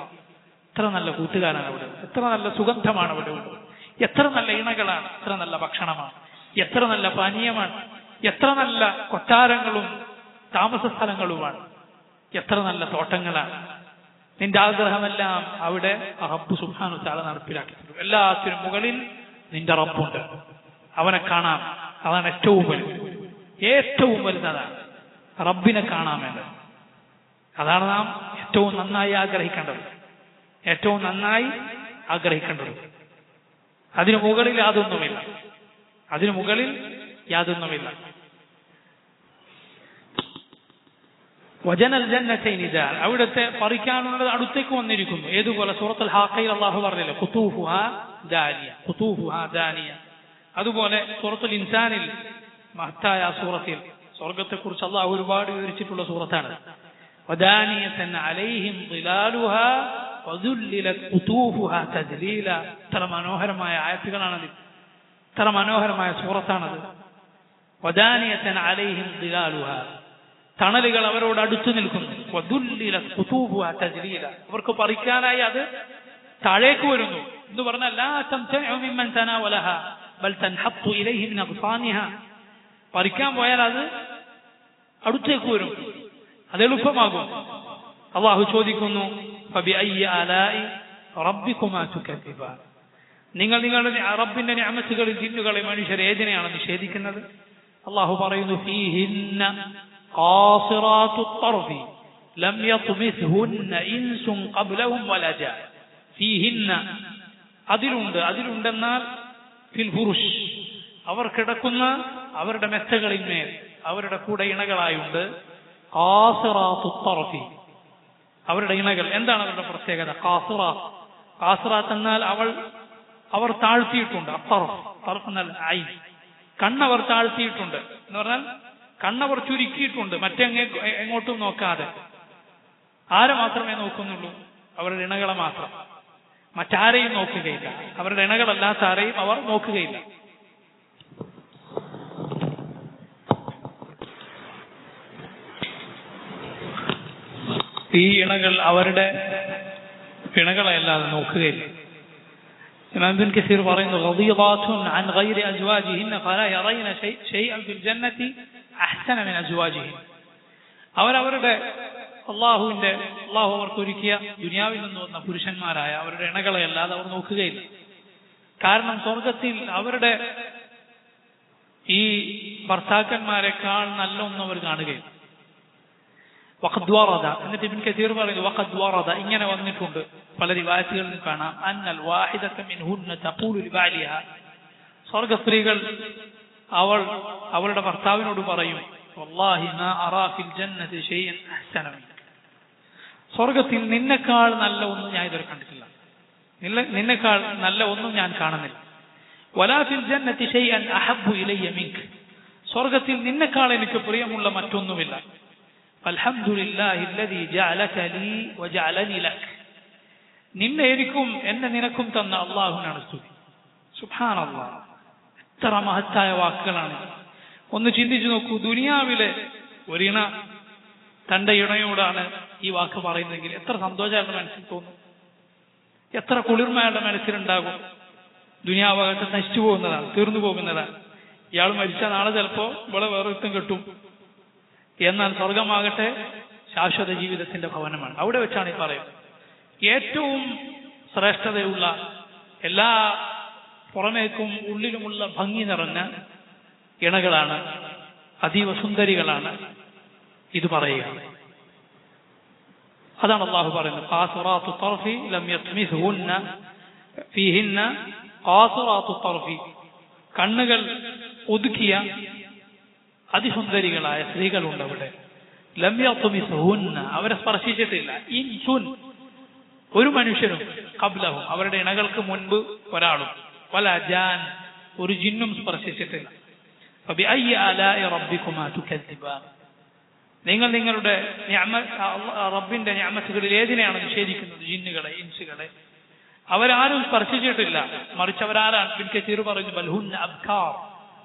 എത്ര നല്ല കൂട്ടുകാരാണ് അവിടെ, എത്ര നല്ല സുഗന്ധമാണ് അവിടെ ഉള്ളത്, എത്ര നല്ല ഇണകളാണ്, എത്ര നല്ല ഭക്ഷണമാണ്, എത്ര നല്ല പാനീയമാണ്, എത്ര നല്ല കൊട്ടാരങ്ങളും താമസ സ്ഥലങ്ങളുമാണ്, എത്ര നല്ല തോട്ടങ്ങളാണ്. നിന്റെ ആഗ്രഹമെല്ലാം അവിടെ റബ്ബ് സുബ്ഹാനഹു വ തആല നടപ്പിലാക്കി തരും. എല്ലാത്തിനും മുകളിൽ നിന്റെ റബ്ബുണ്ട്, അവനെ കാണാം. അതാണ് ഏറ്റവും വലുത്. ഏറ്റവും വലുതാണ് റബ്ബിനെ കാണാമേണ്ടത്. അതാണ് നാം ഏറ്റവും നന്നായി ആഗ്രഹിക്കേണ്ടത്, ഏറ്റവും നന്നായി ആഗ്രഹിക്കേണ്ടത്. അതിനു മുകളിൽ യാതൊന്നുമില്ല, അതിനു മുകളിൽ യാതൊന്നുമില്ല. വജനൽ ജന്നതൈനി ദാൻ, അവിടുത്തെ പറിക്കാനുള്ളത് അടുത്തേക്ക് വന്നിരിക്കുന്നു. ഏതുപോലെ സൂറത്തുൽ ഹാഖയിൽ അല്ലാഹു പറഞ്ഞില്ലേ, ഖുതൂഫുഹാ ദാനിയ, ഖുതൂഫുഹാ ദാനിയ. അതുപോലെ സൂറത്തുൽ ഇൻസാനിൽ, മഹത്തായ സൂറത്തിൽ സ്വർഗ്ഗത്തെക്കുറിച്ച് അല്ലാഹു ഒരുപാട് വിവരിച്ചിട്ടുള്ള സൂറത്താണ്. വദാനിയതൻ അലൈഹിം ളിലാലുഹാ വദുല്ലിലത് ഖുതൂഫുഹാ തദ്ലീല. ഇത്ര മനോഹരമായ ആയത്തുകളാണത്, ഇത്ര മനോഹരമായ സൂറത്താണത്. വദാനിയതൻ അലൈഹിം ളിലാലുഹാ, തണലുകൾ അവരോട് അടുത്തു നിൽക്കുന്നു. വദുല്ലിലത് ഖുതൂഫുഹാ തദ്ലീല, അവർക്ക് പറിക്കാനായി അത് താഴേക്ക് വരുന്നു എന്ന് പറഞ്ഞാൽ ലാ തംതഉ മിമ്മൻ തനാവലഹാ ബൽ തൻഹത്തു ഇലൈഹി മിൻ അഗ്ഫാനിഹാ, പറിക്കാൻ പോയാൽ അത് അടുത്തേക്ക് വരും, അത് എളുപ്പമാകും. അല്ലാഹു ചോദിക്കുന്നു, ഫബിഅയ്യി ആലാഇ റബ്ബികുമാ തുകദ്ദിബാൻ, നിങ്ങൾ നിങ്ങളുടെ റബ്ബിന്റെ നിഅമത്തുകളിൽ ജിന്നുകളെ മനുഷ്യരെ ഏതിനെയാണ് നിഷേധിക്കുന്നത്? അല്ലാഹു പറയുന്നു, ഫീഹിന്ന ഖാസിറാത്തു ത്വർഫി ലം യത്മിസ്ഹുന്ന ഇൻസുൻ ഖബ്ലഹും വലാ ജാൻ. ഫീഹിന്ന, അതിലുണ്ട്, അതിലുണ്ടെന്നാൽ ഫിൽ ഫുറുഷ്, അവർ കിടക്കുന്ന അവരുടെ മെത്തകളിന്മേൽ അവരുടെ കൂടെ ഇണകളായുണ്ട്. ഖാസിറാത്തു ത്വർഫി, അവരുടെ ഇണകൾ. എന്താണ് അവരുടെ പ്രത്യേകത? ഖാസിറാത്ത്, ഖാസിറാത്ത് എന്നാൽ അവർ താഴ്ത്തിയിട്ടുണ്ട്. തർഫ് എന്നാൽ ഐൻ, കണ്ണവർ താഴ്ത്തിയിട്ടുണ്ട് എന്ന് പറഞ്ഞാൽ കണ്ണവർ ചുരുക്കിയിട്ടുണ്ട്, എങ്ങോട്ടും നോക്കാതെ. ആരെ മാത്രമേ നോക്കുന്നുള്ളൂ? അവരുടെ ഇണകളെ മാത്രം, മറ്റാരെയും നോക്കുകയില്ല. അവരുടെ ഇണകളല്ലാത്ത ആരെയും അവർ നോക്കുകയില്ല. ഈ ഇണകൾ അവരുടെ ഇണകളെ അല്ലാതെ നോക്കുകയില്ല. ഇമാം ഇബ്നു കസീർ പറയുന്നു, റളിയല്ലാഹു അൻ ഗൈരി അസ്വാജിഹിന്ന ഫലാ യറൈന ശൈഅൻ ഫിൽ ജന്നതി അഹ്സന മിൻ അസ്വാജിഹിൻ. അവരവരുടെ അള്ളാഹു അവർക്ക് ഒരുക്കിയ ദുനിയാവിൽ നിന്ന് വന്ന പുരുഷന്മാരായ അവരുടെ ഇണകളെ അല്ലാതെ അവർ നോക്കുകയില്ല. കാരണം സ്വർഗത്തിൽ അവരുടെ ഈ ഭർത്താക്കന്മാരെക്കാൾ നല്ല ഒന്നും അവർ കാണുകയില്ല. വഖദ് വറദ, എന്നിട്ട് ഇബ്നു കസീർ പറയുന്നു, വഖദ് വറദ, ഇങ്ങനെ വന്നിട്ടുണ്ട് പല റിവായത്തുകളിലും കാണാം, അന്നൽ വാഹിദത മിൻഹുന്ന തഖൂലു ലിബാലിഹാ, സ്വർഗ്ഗ സ്ത്രീകൾ അവളുടെ ഭർത്താവിനോട് പറയും, വല്ലാഹി മാ അറാ ഫിൽ ജന്നതി ശൈഅൻ അഹ്സന മിൻക, സ്വർഗ്ഗത്തിൽ നിന്നെക്കാൾ നല്ല ഒന്നും ഞാൻ ഇതുവരെ കണ്ടിട്ടില്ല, നിന്നെക്കാൾ നല്ല ഒന്നും ഞാൻ കാണുന്നില്ല. വലാ ഫിൽ ജന്നതി ശൈഅൻ അഹബ്ബു ഇലയ്യ മിൻക, സ്വർഗ്ഗത്തിൽ നിന്നെക്കാൾ എനിക്ക് പ്രിയമുള്ള മറ്റൊന്നുമില്ല. അൽഹംദുലില്ലാഹി അല്ലദീ ജഅലക ലീ വജഅലനി ലക്, നിന്നെ എനിക്കും എന്നെ നിനക്കും തന്ന അല്ലാഹുവിനാണ് സ്തുതി. സുബ്ഹാനല്ലാഹ്, എത്ര മഹത്തായ വാക്കുകളാണ്. ഒന്ന് ചിന്തിച്ചു നോക്കൂ, ദുനിയാവിലെ ഒരിണ തന്റെ ഇണയോടാണ് ഈ വാക്ക് പറയുന്നതെങ്കിൽ എത്ര സന്തോഷമായിട്ട് മനസ്സിൽ തോന്നും, എത്ര കുളിർമയുടെ മനസ്സിലുണ്ടാകും. ദുനിയാവകത്ത് നശിച്ചു പോകുന്നതാണ്, തീർന്നു പോകുന്നതാണ്. ഇയാൾ മരിച്ച നാളെ ചിലപ്പോ ഇവിടെ വേറൊരുത്തം കിട്ടും. എന്നാൽ സ്വർഗമാകട്ടെ ശാശ്വത ജീവിതത്തിന്റെ ഭവനമാണ്. അവിടെ വെച്ചാണ് ഈ പറയുന്നത്. ഏറ്റവും ശ്രേഷ്ഠതയുള്ള, എല്ലാ പുറമേക്കും ഉള്ളിലുമുള്ള ഭംഗി നിറഞ്ഞ ഇണകളാണ്, അതീവ സുന്ദരികളാണ് ഇത് പറയുക. അതാണ് അല്ലാഹു പറയുന്നത്, ഖാസിറാത്തു ത്വർഫി ലം യത്മിസ്ഹുന്ന ഫീഹിന്ന ഖാസിറാത്തു ത്വർഫി, കണ്ണുകൾ ഒതുക്കിയ അതിസുന്ദരികളായ സ്ത്രീകളുണ്ട് അവിടെ. ലം യത്മിസ്ഹുന്ന, അവരെ സ്പർശിച്ചിട്ടില്ല. ഇൻസുൻ, ഒരു മനുഷ്യരും, ഖബ്ലഹും, അവരുടെ ഇണകൾക്ക് മുൻപ് ഒരാളും, വലാ ജാൻ, ഒരു ജിന്നും സ്പർശിച്ചിട്ടില്ല. ഫബിഅയ്യി ആലാഇ റബ്ബികുമാ തുകദ്ദിബാൻ, നിങ്ങൾ നിങ്ങളുടെ റബ്ബിന്റെ നിഅമത്തുകളിൽ ഏതിനെയാണ് നിഷേധിക്കുന്നത്? ജിന്നുകളെ, ഇൻസുകളെ. അവരാരും സ്പർശിച്ചിട്ടില്ല, മറിച്ച് അവരാരാണ്? ഇബ്നു കസീർ പറഞ്ഞു, ബൽഹുന്ന അബ്കാർ,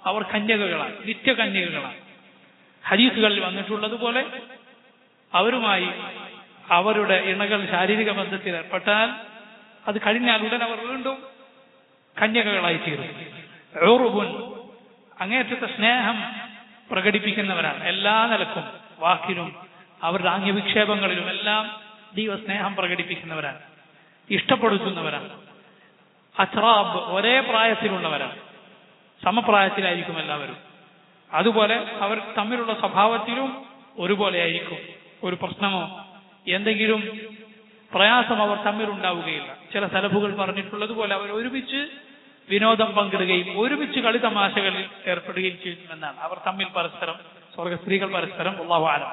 അവർ കന്യകകളാണ്, നിത്യകന്യകകളാണ്. ഹദീസുകളിൽ വന്നിട്ടുള്ളതുപോലെ അവരുമായി അവരുടെ ഇണകൾ ശാരീരിക ബന്ധത്തിൽ ഏർപ്പെട്ടാൽ അത് കഴിഞ്ഞാൽ ഉടൻ അവർ വീണ്ടും കന്യകകളായി തീരും. ഉറുബുൻ, അങ്ങേറ്റത്തെ സ്നേഹം പ്രകടിപ്പിക്കുന്നവരാണ് എല്ലാ നിലക്കും, വാക്കിലും അവരുടെ ആംഗ്യവിക്ഷേപങ്ങളിലും എല്ലാം സ്നേഹം പ്രകടിപ്പിക്കുന്നവരാണ്, ഇഷ്ടപ്പെടുത്തുന്നവരാണ്. അച്റാബ് ഒരേ പ്രായത്തിലുള്ളവരാണ്, സമപ്രായത്തിലായിരിക്കും എല്ലാവരും. അതുപോലെ അവർ തമ്മിലുള്ള സ്വഭാവത്തിലും ഒരുപോലെ ആയിരിക്കും. ഒരു പ്രശ്നമോ എന്തെങ്കിലും പ്രയാസം അവർ തമ്മിലുണ്ടാവുകയില്ല. ചില സലഫുകൾ പറഞ്ഞിട്ടുള്ളതുപോലെ അവർ ഒരുമിച്ച് വിനോദം പങ്കിടുകയും ഒരുമിച്ച് കളി തമാശകളിൽ ഏർപ്പെടുകയും ചെയ്യുമെന്നാണ്. അവർ തമ്മിൽ പരസ്പരം, സ്വർഗ സ്ത്രീകൾ പരസ്പരം അല്ലാഹു അഅലം,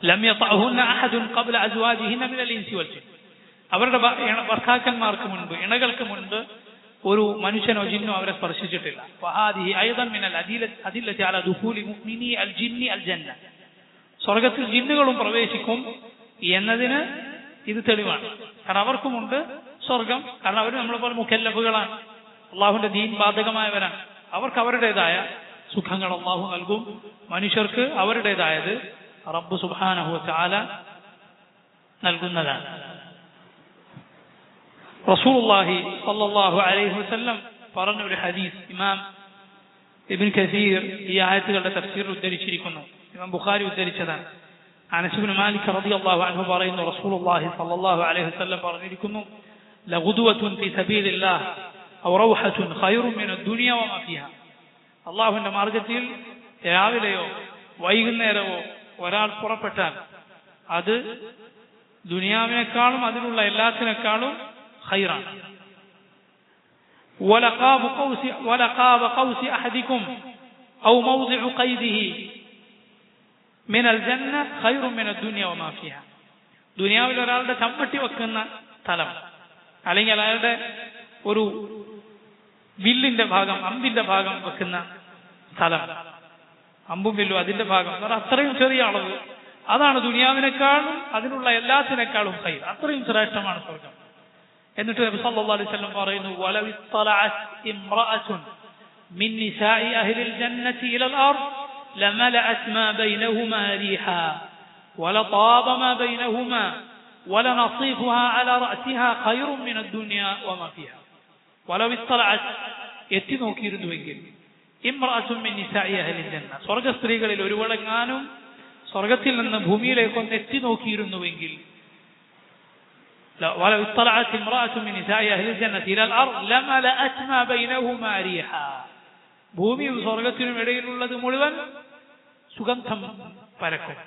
ലം യതഅഹുന്ന അഹദുൻ ഖബ്ല അസ്വാജിഹിന്ന മിനൽ ഇൻസി വൽ ജിൻ, അവരുടെ ഭർത്താക്കന്മാർക്ക് മുൻപ്, ഇണകൾക്ക് മുൻപ് ഒരു മനുഷ്യനോ ജിന്നോ അവരെ സ്പർശിച്ചിട്ടില്ല. ഫഹാദിഹി അയ്ദൻ മിനൽ അദില്ലത്തി അലാ ദുഖൂലി മുഅ്മിനി അൽ ജിന്നി അൽ ജന്ന, സ്വർഗത്തിൽ ജിന്നുകളും പ്രവേശിക്കും എന്നതിന് ഇത് തെളിവാണ്. കാരണം അവർക്കുമുണ്ട് സ്വർഗം. കാരണം അവർ നമ്മളെ പോലെ മുക്കല്ലഫുകളാണ്, അള്ളാഹുവിന്റെ ദീൻ ബാധകമായവരാണ്. അവർക്ക് അവരുടേതായ സുഖങ്ങൾ അള്ളാഹു നൽകും. മനുഷ്യർക്ക് അവരുടേതായത് റബ്ബ് സുബ്ഹാനഹു വ തആല നൽകുന്നതാണ്. റസൂലുള്ളാഹി സ്വല്ലല്ലാഹു അലൈഹി വസല്ലം പറഞ്ഞ ഒരു ഹദീസ് ഇമാം ഇബ്നു കസീർ ഈ ആയത്തുകളുടെ തഫ്സീറിൽ ഉദ്ധരിച്ചിരിക്കുന്നു. ഇമാം ബുഖാരി ഉദ്ധരിച്ചതാണ്. അനസ് ഇബ്നു മാലിക് റളിയല്ലാഹു അൻഹു പറയുന്നു, റസൂലുള്ളാഹി സ്വല്ലല്ലാഹു അലൈഹി വസല്ലം പറഞ്ഞിരിക്കുന്നു, ലഗുദുവത്തുൻ ഫീ സബീലില്ലാഹ് ഔ റൗഹത്തുൻ ഖൈറുൻ മിനദ് ദുനിയ വമാ ഫീഹാ. അല്ലാഹുവിന്റെ മാർഗ്ഗത്തിൽ രാവിലെയോ വൈകുന്നേരമോ ഒരാൾ പുറപ്പെട്ടാൽ അത് ദുനിയാവിനേക്കാളും അതിലുള്ള എല്ലാത്തിനേക്കാളും ഖൈറാണ്. വലഖാബ ഖൗസി അഹദികും ഔ മൗദിഉ ഖൈദിഹി മിനൽ ജന്ന ഖൈറുൻ മിനദ് ദുനിയ വമാ ഫീഹാ. ദുനിയാവിൽ ഒരാളുടെ ചമ്മട്ടി വെക്കുന്ന സ്ഥലം, അല്ലെങ്കിൽ അയാളുടെ ഒരു വില്ലിന്റെ ഭാഗം, അമ്പിന്റെ ഭാഗം വെക്കുന്ന സ്ഥലം, അമ്പും വില്ലും അതിന്റെ ഭാഗം, അത്രയും ചെറിയ അളവ്, അതാണ് ദുനിയാവിനേക്കാളും അതിനുള്ള എല്ലാത്തിനേക്കാളും ഖൈർ. അത്രയും ശ്രേഷ്ഠമാണ് സ്വർഗം. എന്നിട്ട് നബി സല്ലല്ലാഹു അലൈഹി വസല്ലം പറയുന്നു, വലൗ ഇത്തലഅത് ഇംറഅത്തുൻ മിൻ നിസാഇ അഹ്ലിൽ ജന്നതി ഇലൽ അർദ് ലമലഅത് മാ ബൈനഹുമാ റീഹാ വലതാബ മാ ബൈനഹുമാ വലനസീഫുഹാ അലാ റഅസിഹാ ഖൈറുൻ മിനദ് ദുനിയ വമാ ഫീഹാ. വലൗ ഇത്തലഅത്, എത്തി നോക്കിയിരുന്നുവെങ്കിൽ, ഇംറഅത്തുൻ മിൻ നിസാഇ അഹ്ലിൽ ജന്ന, സ്വർഗ സ്ത്രീകളിൽ ഒരുവളെങ്ങാനും സ്വർഗത്തിൽ നിന്ന് ഭൂമിയിലേക്കൊന്ന് എത്തി നോക്കിയിരുന്നുവെങ്കിൽ, ولو اطلعت امرأة من نساء أهل الجنة إلى الأرض لملأت ما بينهما ريحا. ഭൂമിയും സ്വർഗത്തിനും ഇടയിലുള്ളത് മുഴുവൻ സുഗന്ധം പരക്കും.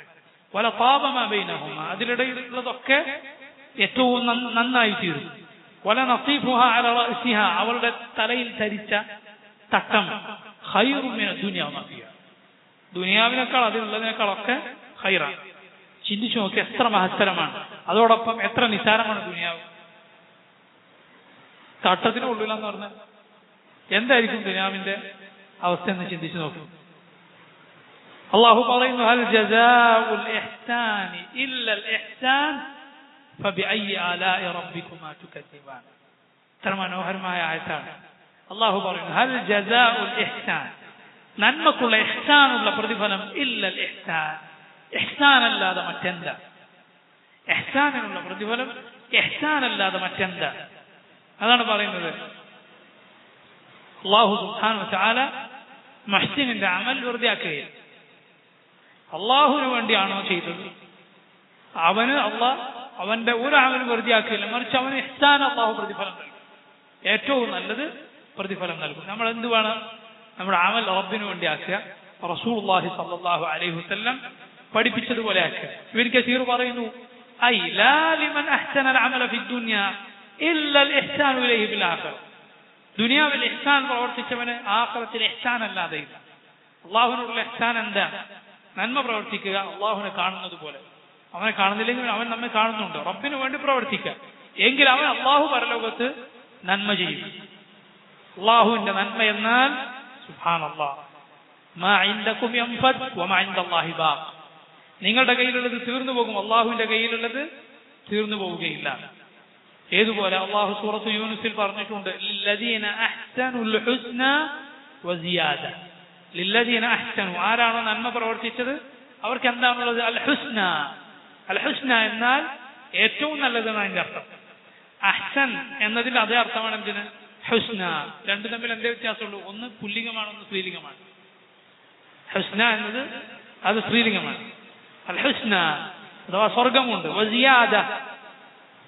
വലതാബ മാ ബൈനഹുമാ, അതിലിടയിലുള്ളതൊക്കെ ഏറ്റവും നന്നായി തീരും. വലനസീഫുഹാ അലാ റഅസിഹാ, അവളുടെ തലയിൽ ധരിച്ച തട്ടം ഖൈറുൻ മിനദ് ദുനിയ വമാ ഫീഹാ, ദുനിയാവിനേക്കാൾ അതിലുള്ളതിനേക്കാളൊക്കെ ഖൈറാണ്. ചിന്തിച്ചു നോക്കി എത്ര മഹത്തരമാണ്, അതോടൊപ്പം എത്ര നിസാരമാണ് ദുനിയാവ്. തട്ടത്തിന് കൊള്ളില്ലെന്ന് പറഞ്ഞാൽ എന്തായിരിക്കും ദുനിയാവിന്റെ അവസ്ഥ എന്ന് ചിന്തിച്ചു നോക്കും. അല്ലാഹു പറയുന്നു, ഹൽ ജസാഉൽ ഇഹ്സാനി ഇല്ലൽ ഇഹ്സാൻ ഫബിഅയ്യി ആലാഇ റബ്ബികുമാ തുകദ്ദിബാൻ. എത്ര മനോഹരമായ ആയത്താണ്. അല്ലാഹു പറയുന്നു, ഹൽ ജസാഉൽ ഇഹ്സാൻ, നന്മക്കുള്ള ഇഹ്സാനുള്ള പ്രതിഫലം ഇല്ലൽ ഇഹ്സാൻ, ഇഹ്സാൻ അല്ലാതെ മറ്റെന്താ? ഇഹ്സാനിനുള്ള പ്രതിഫലം ഇഹ്സാൻ അല്ലാതെ മറ്റെന്താ? അതാണ് പറയുന്നത്. അല്ലാഹു സുബ്ഹാനഹു വ തആല മുഹ്സിനിന്റെ അമൽ വെറുതെ ആക്കുകയില്ല. അള്ളാഹുവിന് വേണ്ടിയാണോ ചെയ്തത്, അവന്റെ ഒരു അമലും വെറുതെ ആക്കുകയില്ല, മറിച്ച് അവന് ഇഹ്സാൻ അള്ളാഹു പ്രതിഫലം നൽകും, ഏറ്റവും നല്ലത് പ്രതിഫലം നൽകും. നമ്മൾ എന്ത് വേണം? നമ്മുടെ അമൽ റബ്ബിന് വേണ്ടി ആക്കുക, റസൂലുള്ളാഹി സ്വല്ലല്ലാഹു അലൈഹി വസല്ലം പഠിപ്പിച്ചതുപോലെ ആക്കുക. ഇബ്നു കസീർ പറയുന്നു, ഐ ലാ ലിമൻ അഹ്സനൽ അമല ഫി ദുനിയ ഇല്ലൽ ഇഹ്സാനു ഇലൈഹി ഫിൽ ആഖിറ. ദുനിയാവിൽ ഇഹ്സാൻ പ്രവർത്തിച്ചവന് ആഖിറത്തിൽ ഇഹ്സാൻ അല്ലാതെ ഇല്ല. അള്ളാഹുവിനുള്ള ഇഹ്സാൻ എന്താ? നന്മ പ്രവർത്തിക്കുക, അള്ളാഹുവിനെ കാണുന്നത് പോലെ. അവനെ കാണുന്നില്ലെങ്കിൽ അവൻ നമ്മെ കാണുന്നുണ്ട്. റബ്ബിന് വേണ്ടി പ്രവർത്തിക്കുക, എങ്കിൽ അവൻ അള്ളാഹു പരലോകത്ത് നന്മ ചെയ്യും. അള്ളാഹുവിന്റെ നന്മ എന്നാൽ സുബ്ഹാനല്ലാഹ്, മാ ഇൻദകും യൻഫദ് വമാ ഇൻദല്ലാഹി ബാഖ്. നിങ്ങളുടെ കയ്യിലുള്ളത് തീർന്നു പോകും, അള്ളാഹുവിന്റെ കയ്യിലുള്ളത് തീർന്നു പോവുകയില്ല. ഏതുപോലെ അള്ളാഹു സൂറത്ത് യൂനുസിൽ പറഞ്ഞിട്ടുണ്ട്, ലില്ലദീന അഹ്സനുൽ ഹുസ്ന വസിയാദ. ലില്ലദീന അഹ്സനു, ആരാണോ നന്മ പ്രവർത്തിച്ചത് അവർക്ക് എന്താണുള്ളത്? അൽ ഹുസ്ന. അൽ ഹുസ്ന എന്നാൽ ഏറ്റവും നല്ലതെന്നാണ് അതിന്റെ അർത്ഥം. അഹ്സൻ എന്നതിൽ അതേ അർത്ഥമാണ് എന്തിന്? ഹുസ്ന. രണ്ടു തമ്മിൽ എന്തേ വ്യത്യാസമുള്ളൂ? ഒന്ന് പുല്ലിംഗമാണ്, ഒന്ന് സ്ത്രീലിംഗമാണ്. ഹുസ്ന എന്നത് അത് സ്ത്രീലിംഗമാണ്. അൽ ഹുസ്ന അഥവാ സ്വർഗമുണ്ട്. വസിയാദ,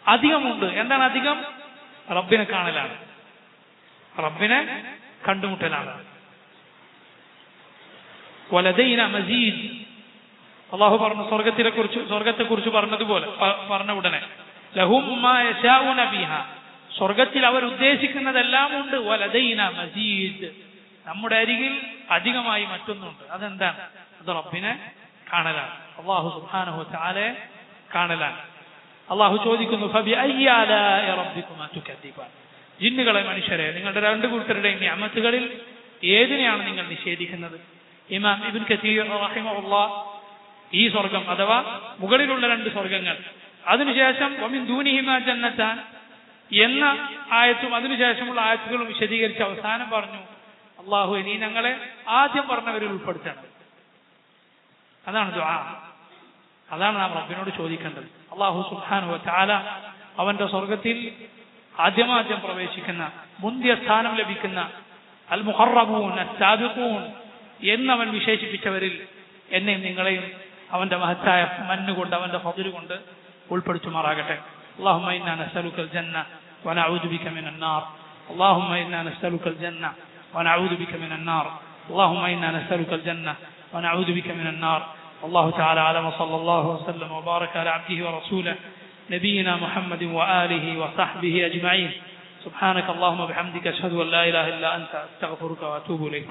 അധികമുണ്ട്. എന്താണ് അധികം? റബ്ബിനെ കാണലാണ്, റബ്ബിനെ കണ്ടുമുട്ടലാണ്. വലദൈന മസീദ്, അള്ളാഹു പറഞ്ഞു സ്വർഗത്തെക്കുറിച്ച് പറഞ്ഞതുപോലെ പറഞ്ഞ ഉടനെ ലഹും മാ യശാഊന ഫീഹാ, സ്വർഗത്തിൽ അവർ ഉദ്ദേശിക്കുന്നതെല്ലാം ഉണ്ട്. വലദൈന മസീദ്, നമ്മുടെ അരികിൽ അധികമായി മറ്റൊന്നുണ്ട്. അതെന്താണ്? അത് റബ്ബിനെ കാണലാണ്, അള്ളാഹു സുബ്ഹാനഹു വ തആലയെ കാണലാണ്. അള്ളാഹു ചോദിക്കുന്നു ഫബിഅയ്യി ആലാഇ റബ്ബികുമാ തുകദ്ദിബാൻ, ജിന്നുകളെ മനുഷ്യരെ നിങ്ങളുടെ രണ്ടു കൂട്ടരുടെയും നിഅമത്തുകളിൽ ഏതിനെയാണ് നിങ്ങൾ നിഷേധിക്കുന്നത്? ഇമാം ഇബ്നു കസീർ റഹിമഹുല്ലാഹ് ഈ സ്വർഗം അഥവാ മുകളിലുള്ള രണ്ട് സ്വർഗങ്ങൾ, അതിനുശേഷം വമിൻ ദൂനിഹിമാ ജന്നത്താൻ എന്ന ആയത്തും അതിനുശേഷമുള്ള ആയത്തുകളും വിശദീകരിച്ച് അവസാനം പറഞ്ഞു അള്ളാഹു നീ ഞങ്ങളെ ആദ്യം പറഞ്ഞവരിൽ ഉൾപ്പെടുത്തണം. അതാണ് ദുആ, അതാണ് നാം റബ്ബിനോട് ചോദിക്കേണ്ടത്. അള്ളാഹു സുബ്ഹാനഹു വ തആല അവന്റെ സ്വർഗത്തിൽ ആദ്യമാദ്യം പ്രവേശിക്കുന്ന, മുന്തിയ സ്ഥാനം ലഭിക്കുന്ന അൽ മുഖറബൂൻ അസ്സാബിഖൂൻ എന്നവൻ വിശേഷിപ്പിച്ചവരിൽ എന്നെയും നിങ്ങളെയും അവന്റെ മഹത്തായ മന്നുകൊണ്ട് അവന്റെ ഫദ്ല് കൊണ്ട് ഉൾപ്പെടുത്തുമാറാകട്ടെ. اللهم إنا نسألك الجنة ونعوذ بك من النار. اللهم إنا نسألك الجنة ونعوذ بك من النار. اللهم إنا نسألك الجنة ونعوذ بك من النار. والله تعالى أعلم، وصلى الله وسلم وبارك على عبده ورسوله نبينا محمد وآله وصحبه أجمعين. سبحانك اللهم وبحمدك أشهد أن لا إله إلا أنت أستغفرك وأتوب إليك.